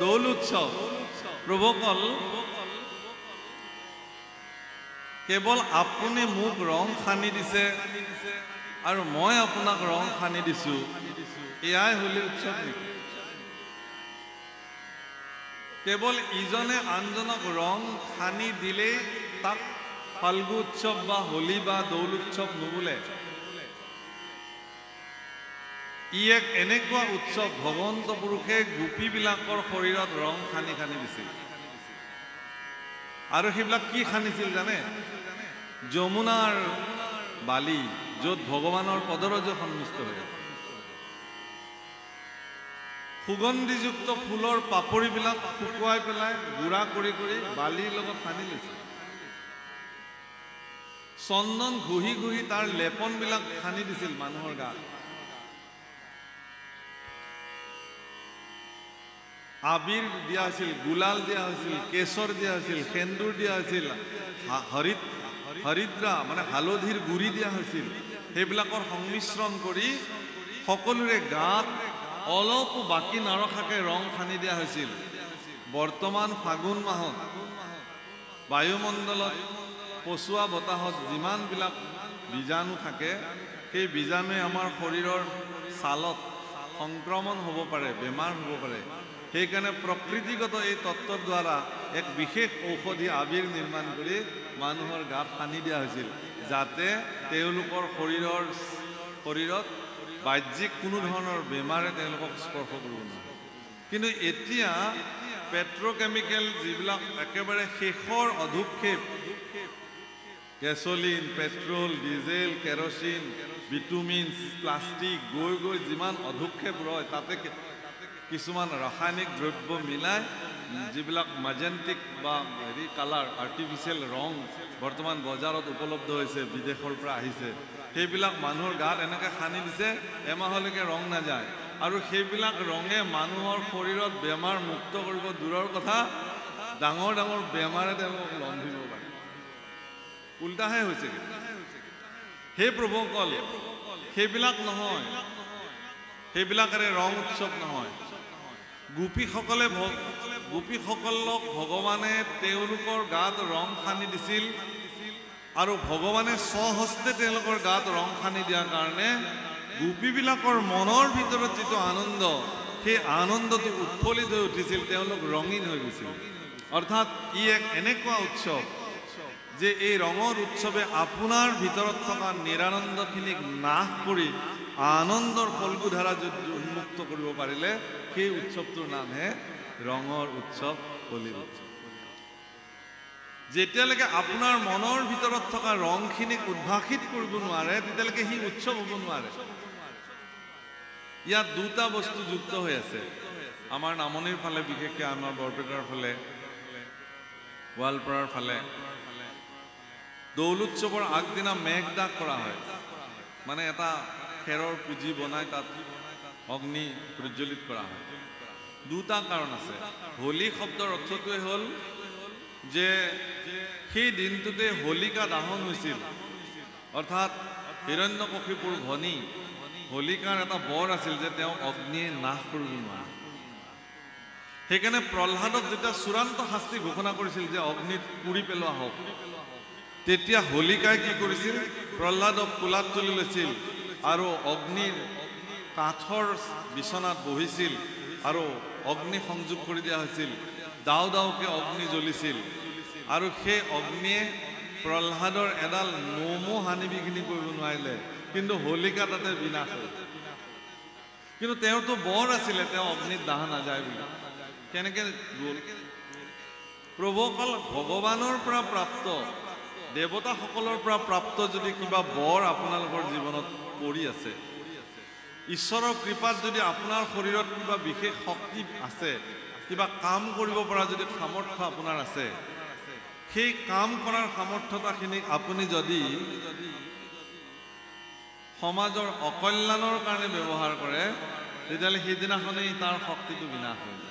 দৌল উৎসৱ প্ৰভুসকল কেৱল আপুনি মোক ৰং সানি দিছে আৰু মই আপোনাক ৰং সানি দিছো, এয়াই হোলী উৎসৱ নেকি? কেৱল ইজনে আনজনক ৰং সানি দিলেই তাক ফাল্গু উৎসৱ বা হোলী বা দৌল উৎসৱ নুবোলে। ই এক এনেকুৱা উৎসৱ ভগৱন্ত পুৰুষে গোপীবিলাকৰ শৰীৰত ৰং সানি সানি দিছিল। আৰু সেইবিলাক কি সানিছিল জানে? যমুনাৰ বালি, য'ত ভগৱানৰ পদৰজ সন্মিষ্ট হৈ আছে। সুগন্ধিযুক্ত ফুলৰ পাপৰিবিলাক শুকুৱাই পেলাই গুড়া কৰি কৰি বালিৰ লগত সানি লৈছিল। চন্দন ঘঁহি ঘঁহি তাৰ লেপনবিলাক সানি দিছিল মানুহৰ গাত। আবিৰ দিয়া হৈছিল, গুলাল দিয়া হৈছিল, কেশৰ দিয়া হৈছিল, সেন্দুৰ দিয়া হৈছিল, হৰিদ্ৰা মানে হালধিৰ গুৰি দিয়া হৈছিল। সেইবিলাকৰ সংমিশ্ৰণ কৰি সকলোৰে গাত অলপো বাকী নৰখাকে ৰং সানি দিয়া হৈছিল। বৰ্তমান ফাগুন মাহত বায়ুমণ্ডলত পচোৱা বতাহত যিমানবিলাক বীজাণু থাকে, সেই বীজাণুৱে আমাৰ শৰীৰৰ ছালত সংক্ৰমণ হ'ব পাৰে, বেমাৰ হ'ব পাৰে। সেইকাৰণে প্ৰকৃতিগত এই তত্ত্বৰ দ্বাৰা এক বিশেষ ঔষধি আবিৰ নিৰ্মাণ কৰি মানুহৰ গাত সানি দিয়া হৈছিল, যাতে তেওঁলোকৰ শৰীৰত বাহ্যিক কোনো ধৰণৰ বেমাৰে তেওঁলোকক স্পৰ্শ কৰিব নোৱাৰে। কিন্তু এতিয়া পেট্ৰকেমিকেল যিবিলাক একেবাৰে শেষৰ অধুক্ষেপ, gasoline, petrol, diesel, kerosene, vitamins, plastic গৈ গৈ যিমান অধুক্ষেপ ৰয়, তাতে কিছুমান ৰাসায়নিক দ্ৰব্য মিলাই যিবিলাক মাজেণ্টিক বা কালাৰ আৰ্টিফিচিয়েল ৰং বৰ্তমান বজাৰত উপলব্ধ হৈছে, বিদেশৰ পৰা আহিছে, সেইবিলাক মানুহৰ গাত এনেকৈ সানি দিছে এমাহলৈকে ৰং নাযায়। আৰু সেইবিলাক ৰঙে মানুহৰ শৰীৰত বেমাৰ মুক্ত কৰিব দূৰৰ কথা, ডাঙৰ ডাঙৰ বেমাৰে তেওঁলোকক লম্ভিব পাৰে। উল্টাহে হৈছে। সেই প্ৰভুসকল সেইবিলাক নহয়, সেইবিলাকেৰে ৰং উৎসৱ নহয়। গোপীসকলক ভগৱানে তেওঁলোকৰ গাত ৰং সানি দিছিল, আৰু ভগৱানে স্বহস্তে তেওঁলোকৰ গাত ৰং সানি দিয়াৰ কাৰণে গোপীবিলাকৰ মনৰ ভিতৰত যিটো আনন্দ, সেই আনন্দটো উৎফুল্লিত হৈ উঠিছিল, তেওঁলোক ৰঙীন হৈ গৈছিল। অৰ্থাৎ ই এক এনেকুৱা উৎসৱ যে এই ৰঙৰ উৎসৱে আপোনাৰ ভিতৰত থকা নিৰানন্দখিনিক নাশ কৰি আনন্দৰ ফল্গুধাৰা যদি উন্মুক্ত কৰিব পাৰিলে, সেই উৎসৱটোৰ নামহে ৰঙৰ উৎসৱ, হোলীৰ উৎসৱ। যেতিয়ালৈকে আপোনাৰ মনৰ ভিতৰত থকা ৰংখিনিক উদ্ভাসিত কৰিব নোৱাৰে, তেতিয়ালৈকে সি উৎসৱ হ'ব নোৱাৰে। ইয়াত দুটা বস্তু যুক্ত হৈ আছে। আমাৰ নামনিৰ ফালে, বিশেষকৈ আমাৰ বৰপেটাৰ ফালে, গোৱালপাৰাৰ ফালে দৌল উৎসৱৰ আগদিনা মেঘদাক কৰা হয়। মানে এটা খেৰৰ পুঁজি বনাই তাত অগ্নি প্ৰজ্বলিত কৰা হয়। দুটা কাৰণ আছে। হোলী শব্দৰ অৰ্থটোৱে হ'ল যে সেই দিনটোতে হোলিকা দাহন হৈছিল, অৰ্থাৎ হিৰণ্যকশিপুৰ ভনী হোলিকাৰ এটা বৰ আছিল যে তেওঁ অগ্নিয়ে নাশ কৰিব নোৱাৰে। সেইকাৰণে প্ৰহ্লাদক যেতিয়া চূড়ান্ত শাস্তি ঘোষণা কৰিছিল যে অগ্নিত পুৰি পেলোৱা হওক, তেতিয়া হোলিকাই কি কৰিছিল? প্ৰহ্লাদক কোলাত তুলি লৈছিল আৰু অগ্নিৰ কাঠৰ বিচনাত বহিছিল আৰু অগ্নি সংযোগ কৰি দিয়া হৈছিল। দাও দাওকে অগ্নি জ্বলিছিল আৰু সেই অগ্নিয়ে প্ৰহ্লাদৰ এডাল নোমো হানি বিঘিনি কৰিব নোৱাৰিলে, কিন্তু হোলিকা তাতে বিনাশ হ'ল। কিন্তু তেওঁতো বৰ আছিলে, তেওঁ অগ্নিত দাহ নাযায় বুলি। কেনেকৈ গ'ল? প্ৰভুসকল ভগৱানৰ পৰা প্ৰাপ্ত, দেৱতাসকলৰ পৰা প্ৰাপ্ত যদি কিবা বৰ আপোনালোকৰ জীৱনত পৰি আছে, ঈশ্বৰৰ কৃপাত যদি আপোনাৰ শৰীৰত কিবা বিশেষ শক্তি আছে, কিবা কাম কৰিব পৰা যদি সামৰ্থ্য আপোনাৰ আছে, সেই কাম কৰাৰ সামৰ্থ্যতাখিনিক আপুনি যদি সমাজৰ অকল্যাণৰ কাৰণে ব্যৱহাৰ কৰে, তেতিয়াহ'লে সেইদিনাখনেই তাৰ শক্তিটো বিনাশ হৈ যায়।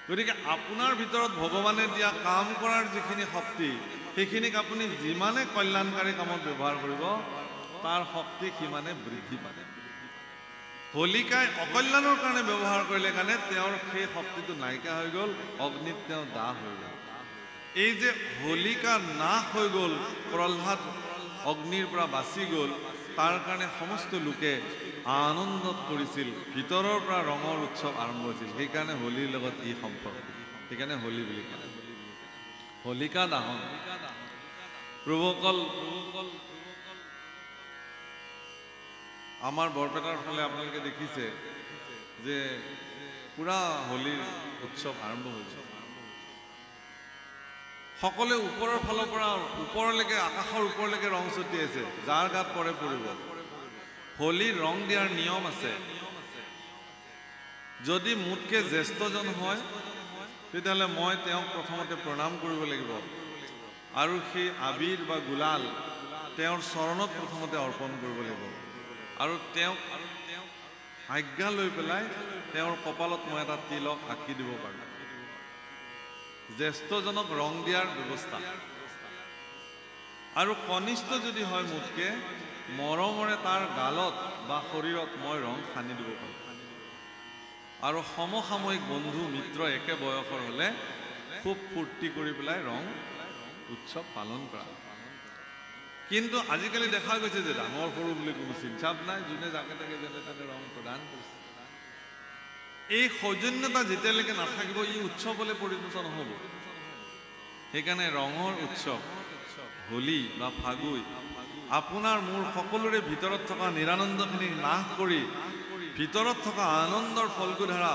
গতিকে আপোনাৰ ভিতৰত ভগৱানে দিয়া কাম কৰাৰ যিখিনি শক্তি, সেইখিনিক আপুনি যিমানে কল্যাণকাৰী কামত ব্যৱহাৰ কৰিব, তাৰ শক্তি সিমানে বৃদ্ধি পায়। হোলিকাই অকল্যাণৰ কাৰণে ব্যৱহাৰ কৰিলে কাৰণে তেওঁৰ সেই শক্তিটো নাইকিয়া হৈ গ'ল, অগ্নিত তেওঁ দাহ হৈ গ'ল। এই যে হোলিকা নাশ হৈ গ'ল, প্ৰহ্লাদ অগ্নিৰ পৰা বাচি গ'ল, তাৰ কাৰণে সমস্ত লোকে আনন্দত কৰিছিল, ভিতৰৰ পৰা ৰঙৰ উৎসৱ আৰম্ভ হৈছিল। সেইকাৰণে হোলীৰ লগত ই সম্পৰ্ক, সেইকাৰণে হোলী বুলি কয়। হোলিকা দাহন প্ৰভুসকল, আমাৰ বৰপেটাৰ ফালে আপোনালোকে দেখিছে যে পুৰা হোলীৰ উৎসৱ আৰম্ভ হৈছে। সকলোৱে ওপৰৰ ফালৰ পৰা ওপৰলৈকে, আকাশৰ ওপৰলৈকে ৰং ছটিয়াইছে, যাৰ গাত পৰে পৰিব। হোলীৰ ৰং দিয়াৰ নিয়ম আছে। যদি মোতকৈ জ্যেষ্ঠজন হয় তেতিয়াহ'লে মই তেওঁক প্ৰথমতে প্ৰণাম কৰিব লাগিব আৰু সেই আবিৰ বা গুলাল তেওঁৰ চৰণত প্ৰথমতে অৰ্পণ কৰিব লাগিব আৰু তেওঁক আজ্ঞা লৈ পেলাই তেওঁৰ কপালত মই এটা তিলক আঁকি দিব পাৰোঁ। জ্যেষ্ঠজনক ৰং দিয়াৰ ব্যৱস্থা। আৰু কনিষ্ঠ যদি হয় মোতকে, মৰমৰে তাৰ গালত বা শৰীৰত মই ৰং সানি দিব পাৰোঁ। আৰু সমসাময়িক বন্ধু মিত্ৰ একে বয়সৰ হ'লে খুব ফূৰ্তি কৰি পেলাই ৰং উৎসৱ পালন কৰা। কিন্তু আজিকালি দেখা গৈছে যে ডাঙৰ সৰু বুলি কোনো চিন্তাপ নাই, যোনে যাকে তাকে যেনে তেনে ৰং প্ৰদান কৰিছে। এই সৌজন্যতা যেতিয়ালৈকে নাথাকিব ই উৎসৱলৈ পৰিণত নহ'ব। সেইকাৰণে ৰঙৰ উৎসৱ হোলী বা ফাগুই আপোনাৰ মোৰ সকলোৰে ভিতৰত থকা নিৰানন্দখিনি নাশ কৰি ভিতৰত থকা আনন্দৰ ফল্গুধাৰা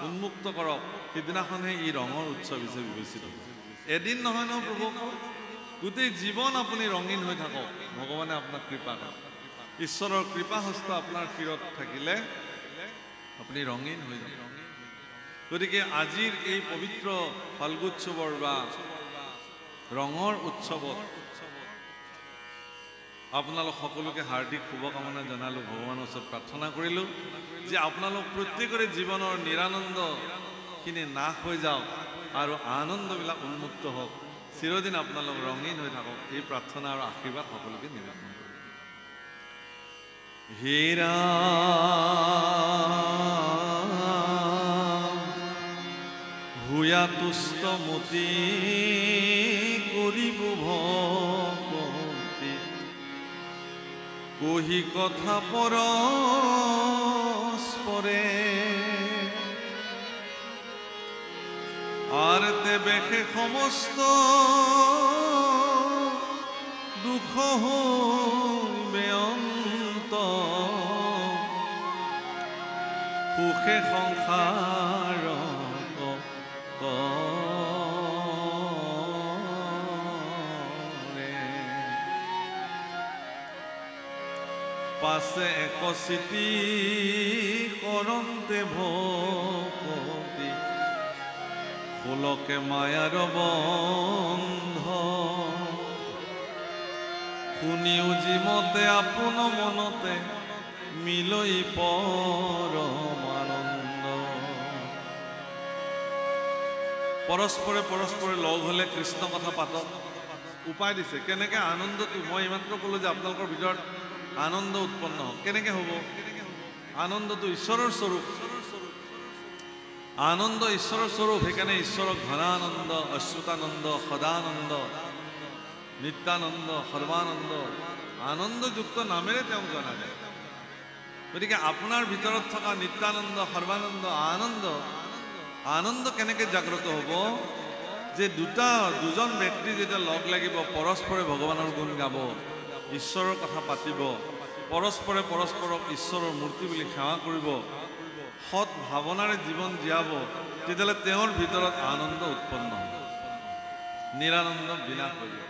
উন্মুক্ত কৰক। সিদিনাখনহে ই ৰঙৰ উৎসৱ হিচাপে বিবেচিত হ'ব। এদিন নহয় ন প্ৰভু, গোটেই জীৱন আপুনি ৰঙীন হৈ থাকক, ভগৱানে আপোনাক কৃপা কৰক। ঈশ্বৰৰ কৃপাহস্ত আপোনাৰ শিৰত থাকিলে আপুনি ৰঙীন হৈ যাব। গতিকে আজিৰ এই পবিত্ৰ ফাল্গুৎসৱৰ বা ৰঙৰ উৎসৱত আপোনালোক সকলোকে হাৰ্দিক শুভকামনা জনালোঁ, ভগৱানৰ ওচৰত প্ৰাৰ্থনা কৰিলোঁ যে আপোনালোক প্ৰত্যেকৰে জীৱনৰ নিৰানন্দখিনি নাশ হৈ যাওক আৰু আনন্দবিলাক উন্মুক্ত হওক, চিৰদিন আপোনালোক ৰঙীন হৈ থাকক। এই প্ৰাৰ্থনা আৰু আশীৰ্বাদ সকলোকে নিবেদন কৰিলোঁ। হীৰা ভূয়া তুষ্ট মতি কৰিব ভকতি, কহি কথা পৰস্পৰে, আর তেবেশে সমস্ত দুঃখ হইবে অন্ত, সুখে সংসার পাছে একচিতি করন্তে ভকতি, ফুলকে মায়ার বন্ধ, শুনিও যিমতে আপোন মনতে মিলই পৰমানন্দ। পৰস্পৰে পৰস্পৰে লগ হ'লে কৃষ্ণ কথা পাতক। উপায় দিছে কেনেকৈ আনন্দটো, মই এইমাত্ৰ ক'লোঁ যে আপোনালোকৰ ভিতৰত আনন্দ উৎপন্ন হওক। কেনেকৈ হ'ব? আনন্দটো ঈশ্বৰৰ স্বৰূপ, আনন্দ ঈশ্বৰৰ স্বৰূপ। সেইকাৰণে ঈশ্বৰক ঘনানন্দ, অচ্যুতানন্দ, সদানন্দ, নিত্যানন্দ, সৰ্বানন্দ, আনন্দযুক্ত নামেৰে তেওঁক জনা যায়। গতিকে আপোনাৰ ভিতৰত থকা নিত্যানন্দ, সৰ্বানন্দ, আনন্দ, আনন্দ কেনেকৈ জাগ্ৰত হ'ব? যে দুজন ব্যক্তি যেতিয়া লগ লাগিব, পৰস্পৰে ভগৱানৰ গুণ গাব, ঈশ্বৰৰ কথা পাতিব, পৰস্পৰে পৰস্পৰক ঈশ্বৰৰ মূৰ্তি বুলি সেৱা কৰিব, সৎ ভাৱনাৰে জীৱন জীয়াব, তেতিয়াহ'লে তেওঁৰ ভিতৰত আনন্দ উৎপন্ন হ'ব, নিৰানন্দ বিনাশ কৰিব।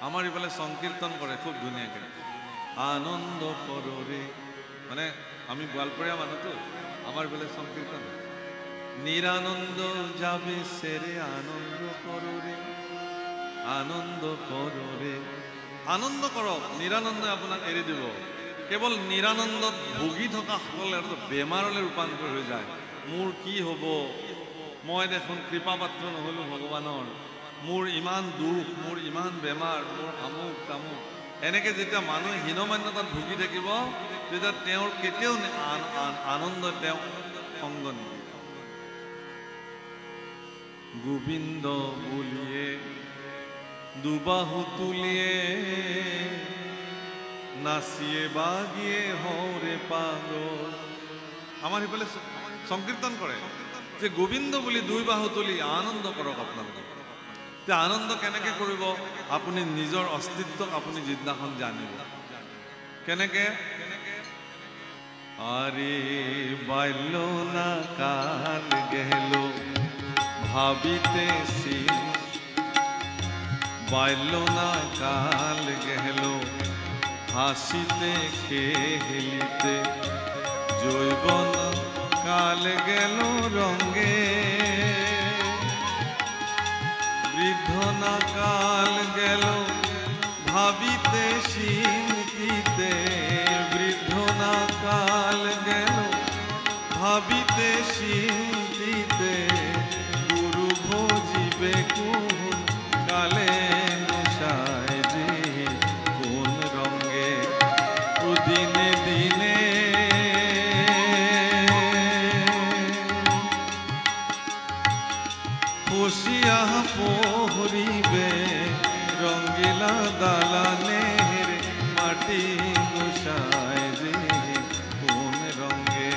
আমাৰ ইফালে সংকীৰ্তন কৰে খুব ধুনীয়াকৈ, আনন্দ কৰৰে, মানে আমি গোৱালপৰীয়া মানুহটো, আমাৰ ইফালে সংকীৰ্তন নিৰানন্দ যাবে সেৰে আনন্দ কৰৰে, আনন্দ কৰৰে। আনন্দ কৰক, নিৰানন্দই আপোনাক এৰি দিব। কেৱল নিৰানন্দত ভুগি থকা সকলে বেমাৰলৈ ৰূপান্তৰ হৈ যায়। মোৰ কি হ'ব, মই দেখোন কৃপাপাত্ৰ নহ'লোঁ ভগৱানৰ, মোৰ ইমান দুখ, মোৰ ইমান বেমাৰ, মোৰ আমুক তামুক। এনেকৈ যেতিয়া মানুহ হীনমান্যতাত ভুগি থাকিব তেতিয়া তেওঁৰ কেতিয়াও আনন্দ তেওঁ সংগ নিদিয়ে। গোবিন্দ বুলিয়ে দুবাহু তুলিয়ে নাচিয়ে বাগিয়ে হৰে পাগল। আমাৰ সেইফালে সংকীৰ্তন কৰে যে গোবিন্দ বুলি দুই বাহু তুলি আনন্দ কৰক আপোনালোকে। এতিয়া আনন্দ কেনেকৈ কৰিব? আপুনি নিজৰ অস্তিত্বক আপুনি যিদিনাখন জানিব। কেনেকৈ? আৰে বাল্য না কাল গেল ভাবিতেছি, বাল্য না কাল গেল হাসিতে খেলিতে, যৌবন কাল গেল রঙে, বৃদ্ধ না কাল গেল ভাবিতে চিন্তিতে, বৃদ্ধ না কাল গেল ভাবিতে চিন্তিতে, গুরু ভজিবে কোন কালে নশায় যে কোন রঙে, ও দিনে দিনে খুশিয়া পহরিবে রঙ্গিলা দালানের মাটি গোসায় যে কোন রঙে।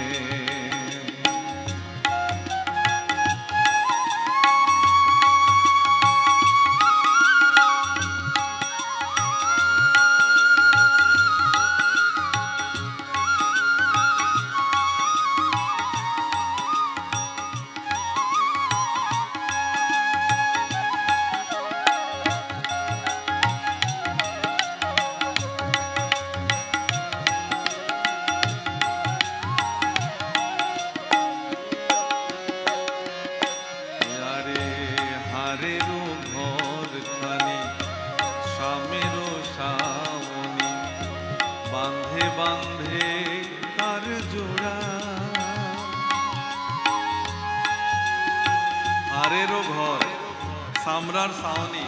সামরার চাৱনী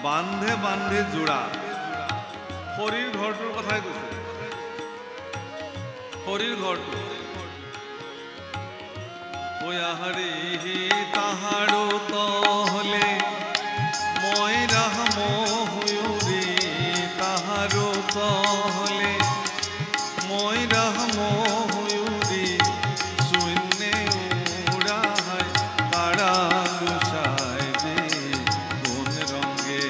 বান্ধে বান্ধে জোড়া। খৰিৰ ঘৰটোৰ কথাই কৈছে। খৰিৰ ঘৰটো হাৰি তাহাৰো তহলে মই ৰাহ ময়ূৰী, তাহাৰো তহলে মই ৰাহ ময়ূৰী, শূন্যে উড়ায় তারা গোসায় যে কোন রঙে,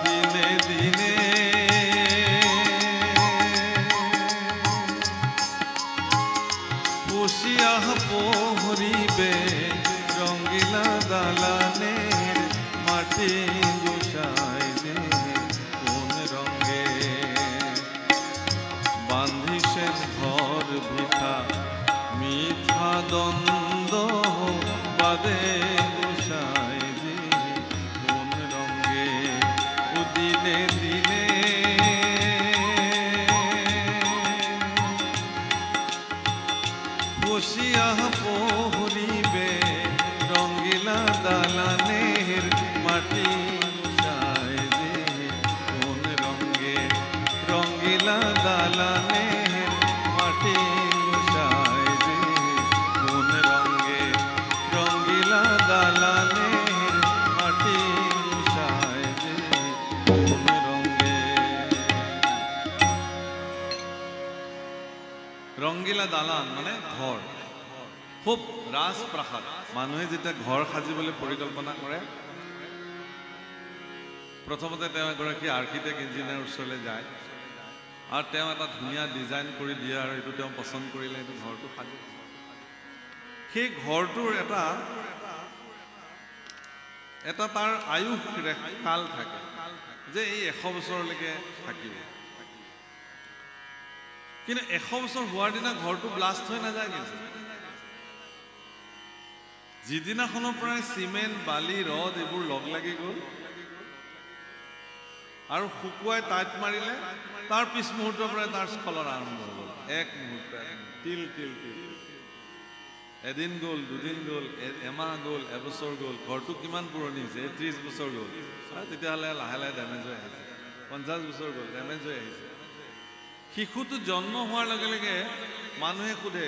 দিনে দিনে বসিয়া পহরিবে রঙ্গিলা দালানের মাটি গোসায় যে কোন রঙে, বান্ধিছেন ঘর ভিথা মিথ্যা দ্বন্দ্ব বাদে গোসায় যে কোন রঙে, ও দিনে দিনে বসিয়া পহরিবে রঙ্গিলা দালানের মাটি গোসায় যে কোন রঙে, রঙ্গিলা দালানের মাটি গোসায় যে কোন রঙে, রঙ্গিলা দালানের মাটি গোসায় যে কোন রঙে। রঙ্গিলা দালান মানে ঘৰ, খুব ৰাজপ্ৰাসাদ। মানুহে যেতিয়া ঘৰ সাজিবলৈ পৰিকল্পনা কৰে প্ৰথমতে তেওঁ এগৰাকী আৰ্কিটেক্ট ইঞ্জিনিয়াৰ ওচৰলৈ যায় আৰু তেওঁ এটা ধুনীয়া ডিজাইন কৰি দিয়ে আৰু এইটো তেওঁ পচন্দ কৰিলে এইটো ঘৰটো সাজে। সেই ঘৰটোৰ এটা তাৰ আয়ুস কাল থাকে যে এই 100 বছৰলৈকে থাকিব। কিন্তু 100 বছৰ হোৱাৰ দিনা ঘৰটো ব্লাষ্ট হৈ নাযায়। কিন্তু যিদিনাখনৰ পৰাই চিমেণ্ট বালি ৰদ এইবোৰ লগ লাগি গ'ল আৰু শুকুৱাই টাইট মাৰিলে, তাৰ পিছ মুহূৰ্তৰ পৰাই তাৰ স্খলন আৰম্ভ হৈ গ'ল। এক মুহূৰ্ত তিল তিল তিল, এদিন গ'ল, দুদিন গ'ল, এমাহ গ'ল, এবছৰ গ'ল, ঘৰটো কিমান পুৰণি হৈছে, 30 বছৰ গ'ল, তেতিয়াহ'লে লাহে লাহে ডেমেজ হৈ আহিছে। 50 বছৰ গ'ল, ডেমেজ হৈ আহিছে। শিশুটো জন্ম হোৱাৰ লগে লগে মানুহে সোধে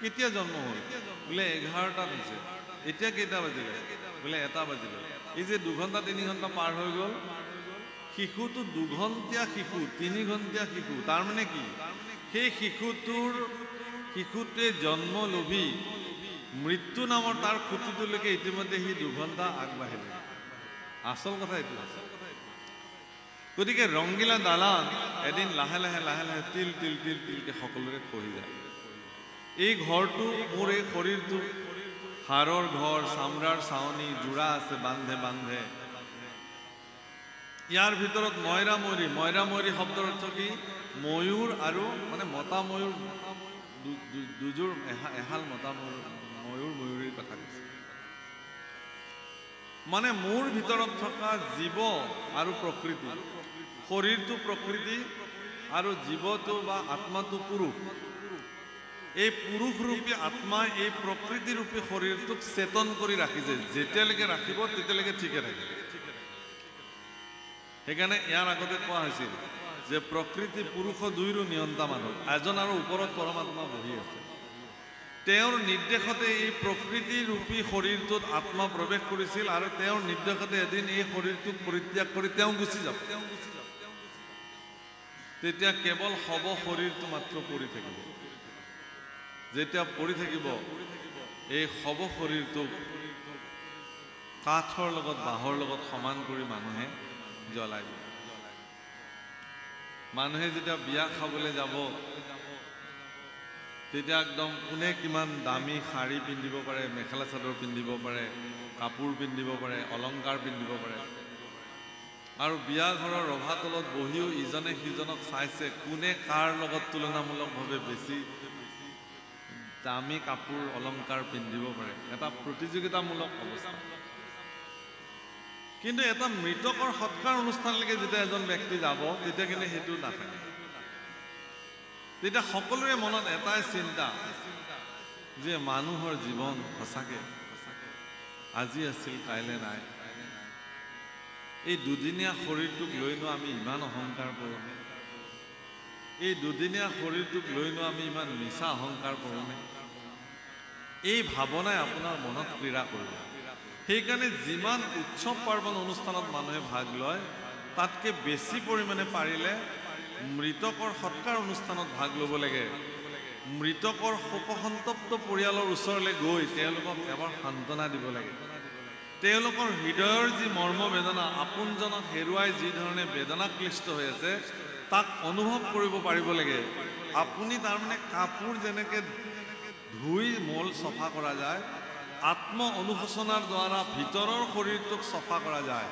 কেতিয়া জন্ম হ'ল, বোলে 11টাত হৈছে। এতিয়া কেইটা বাজিলে, বোলে 1টা বাজিলে। এই যে 2 ঘণ্টা 3 ঘণ্টা পাৰ হৈ গ'ল, শিশুটো 2 ঘণ্টীয়া শিশু, 3 ঘণ্টীয়া শিশু। তাৰমানে কি, সেই শিশুটোৱে জন্ম লভি মৃত্যু নামৰ তাৰ খুঁটিটোলৈকে ইতিমধ্যে সি 2 ঘণ্টা আগবাঢ়িলে। আচল কথা এইটো। গতিকে ৰংগিলা দালান এদিন লাহে লাহে লাহে লাহে তিল তিল তিল তিলকে সকলোৰে খহি যায়। এই ঘৰটো মোৰ এই শৰীৰটো হাড়ৰ ঘৰ, চামৰাৰ চাৱনি, জোৰা আছে বান্ধে বান্ধে। ইয়াৰ ভিতৰত ময়ৰাময়ৰী শব্দৰ অৰ্থ কি, ময়ূৰ আৰু মানে মতা ময়ূৰ, দুযোৰ এহাল মতা ময়ূৰীৰ কথা কৈছে। মানে মোৰ ভিতৰত থকা জীৱ আৰু প্ৰকৃতি, শৰীৰটো প্ৰকৃতি আৰু জীৱটো বা আত্মাটো পুৰুষ। এই পুৰুষৰূপী আত্মাই এই প্ৰকৃতিৰূপী শৰীৰটোক চেতন কৰি ৰাখিছে। যেতিয়ালৈকে ৰাখিব তেতিয়ালৈকে ঠিকে থাকিব। সেইকাৰণে ইয়াৰ আগতে কোৱা হৈছিল যে প্ৰকৃতি পুৰুষ দুয়োৰো নিয়ন্তা মানুহ, এজন আৰু ওপৰত পৰমাত্মা বহি আছে। তেওঁৰ নিৰ্দেশতে এই প্ৰকৃতিৰূপী শৰীৰটোত আত্মা প্ৰৱেশ কৰিছিল আৰু তেওঁৰ নিৰ্দেশতে এদিন এই শৰীৰটোক পৰিত্যাগ কৰি তেওঁ গুচি যাব। তেতিয়া কেৱল শৱ শৰীৰটো মাত্ৰ পৰি থাকিব। যেতিয়া পৰি থাকিব, এই শৱ শৰীৰটোক কাঠৰ লগত বাঁহৰ লগত সমান কৰি মানুহে জ্বলাই দিব। মানুহে যেতিয়া বিয়া খাবলৈ যাব, তেতিয়া একদম কোনে কিমান দামী শাৰী পিন্ধিব পাৰে, মেখেলা চাদৰ পিন্ধিব পাৰে, কাপোৰ পিন্ধিব পাৰে, অলংকাৰ পিন্ধিব পাৰে। আৰু বিয়া ঘৰৰ ৰভাতলত বহিও ইজনে সিজনক চাইছে কোনে কাৰ লগত তুলনামূলকভাৱে বেছি দামী কাপোৰ অলংকাৰ পিন্ধিব পাৰে। এটা প্ৰতিযোগিতামূলক অৱস্থা। কিন্তু এটা মৃতকৰ সৎকাৰ অনুষ্ঠানলৈকে যেতিয়া এজন ব্যক্তি যাব, তেতিয়া কিন্তু সেইটো নাথাকে। তেতিয়া সকলোৰে মনত এটাই চিন্তা যে মানুহৰ জীৱন সঁচাকে আজি আছিল কাইলৈ নাই। এই দুদিনীয়া শৰীৰটোক লৈনো আমি ইমান অহংকাৰ কৰোঁ, এই দুদিনীয়া শৰীৰটোক লৈনো আমি ইমান মিছা অহংকাৰ কৰোঁনে? এই ভাৱনাই আপোনাৰ মনত ক্ৰীড়া কৰিব। সেইকাৰণে যিমান উৎসৱ পাৰ্বণ অনুষ্ঠানত মানুহে ভাগ লয়, তাতকৈ বেছি পৰিমাণে পাৰিলে মৃতকৰ সৎকাৰ অনুষ্ঠানত ভাগ ল'ব লাগে। মৃতকৰ শোকসন্তপ্ত পৰিয়ালৰ ওচৰলৈ গৈ তেওঁলোকক এবাৰ সান্তনা দিব লাগে। তেওঁলোকৰ হৃদয়ৰ যি মৰ্ম বেদনা, আপোনজনক হেৰুৱাই যি ধৰণে বেদনা ক্লিষ্ট হৈ আছে, তাক অনুভৱ কৰিব পাৰিব লাগে। আপুনি তাৰমানে কাপোৰ যেনেকৈ ধুই মল চফা কৰা যায়, আত্ম অনুশোচনাৰ দ্বাৰা ভিতৰৰ শৰীৰটোক চফা কৰা যায়।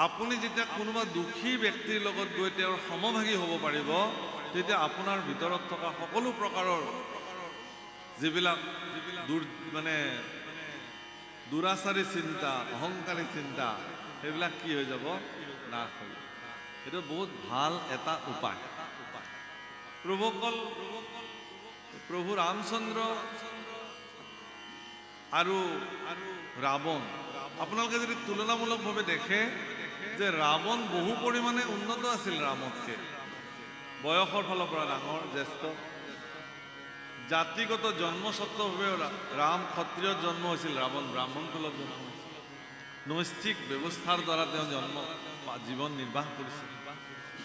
আপুনি যেতিয়া কোনোবা দুখী ব্যক্তিৰ লগত গৈ তেওঁৰ সমভাগী হ'ব পাৰিব, তেতিয়া আপোনাৰ ভিতৰত থকা সকলো প্ৰকাৰৰ যিবিলাক দুৰাচাৰী চিন্তা, অহংকাৰী চিন্তা, সেইবিলাক কি হৈ যাব, নাশ হৈ যাব। এইটো বহুত ভাল এটা উপায়। প্ৰভু ৰামচন্দ্ৰ আৰু ৰাৱণ, আপোনালোকে যদি তুলনামূলকভাৱে দেখে যে ৰাৱণ বহু পৰিমাণে উন্নত আছিল ৰামতকৈ। বয়সৰ ফালৰ পৰা ডাঙৰ, জ্যেষ্ঠ, জাতিগত জন্মস্বত্বভাৱে ৰাম ক্ষত্ৰিয়ত জন্ম হৈছিল, ৰাৱণ ব্ৰাহ্মণ কুলত জন্ম হৈছিল। নৈষ্ঠিক ব্যৱস্থাৰ দ্বাৰা তেওঁ জীৱন নিৰ্বাহ কৰিছিল।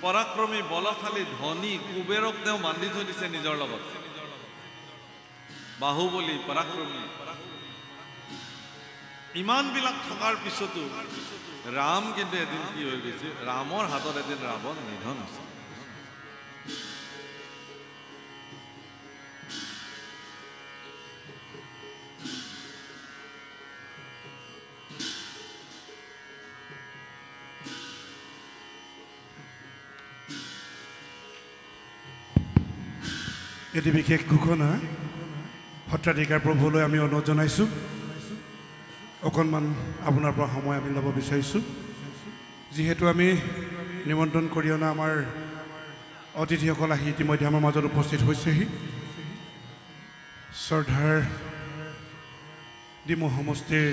পৰাক্ৰমী, বলশালী, ধনী, কুবেৰক তেওঁ বান্ধি থৈ দিছে নিজৰ লগত। বাহুবলী, পৰাক্ৰমী, ইমানবিলাক থকাৰ পিছতো ৰাম কিন্তু এদিন কি হৈ গৈছে, ৰামৰ হাতত এদিন ৰাৱণ নিধন হৈছে। এটি বিশেষ ঘোষণা সত্ৰাধিকাৰ প্ৰভুলৈ আমি অনুৰোধ জনাইছোঁ। অকণমান আপোনাৰ পৰা সময় আমি ল'ব বিচাৰিছোঁ। যিহেতু আমি নিমন্ত্ৰণ কৰি অনা আমাৰ অতিথিসকল আহি ইতিমধ্যে আমাৰ মাজত উপস্থিত হৈছেহি। শ্ৰদ্ধাৰ ডিমৌ সমষ্টিৰ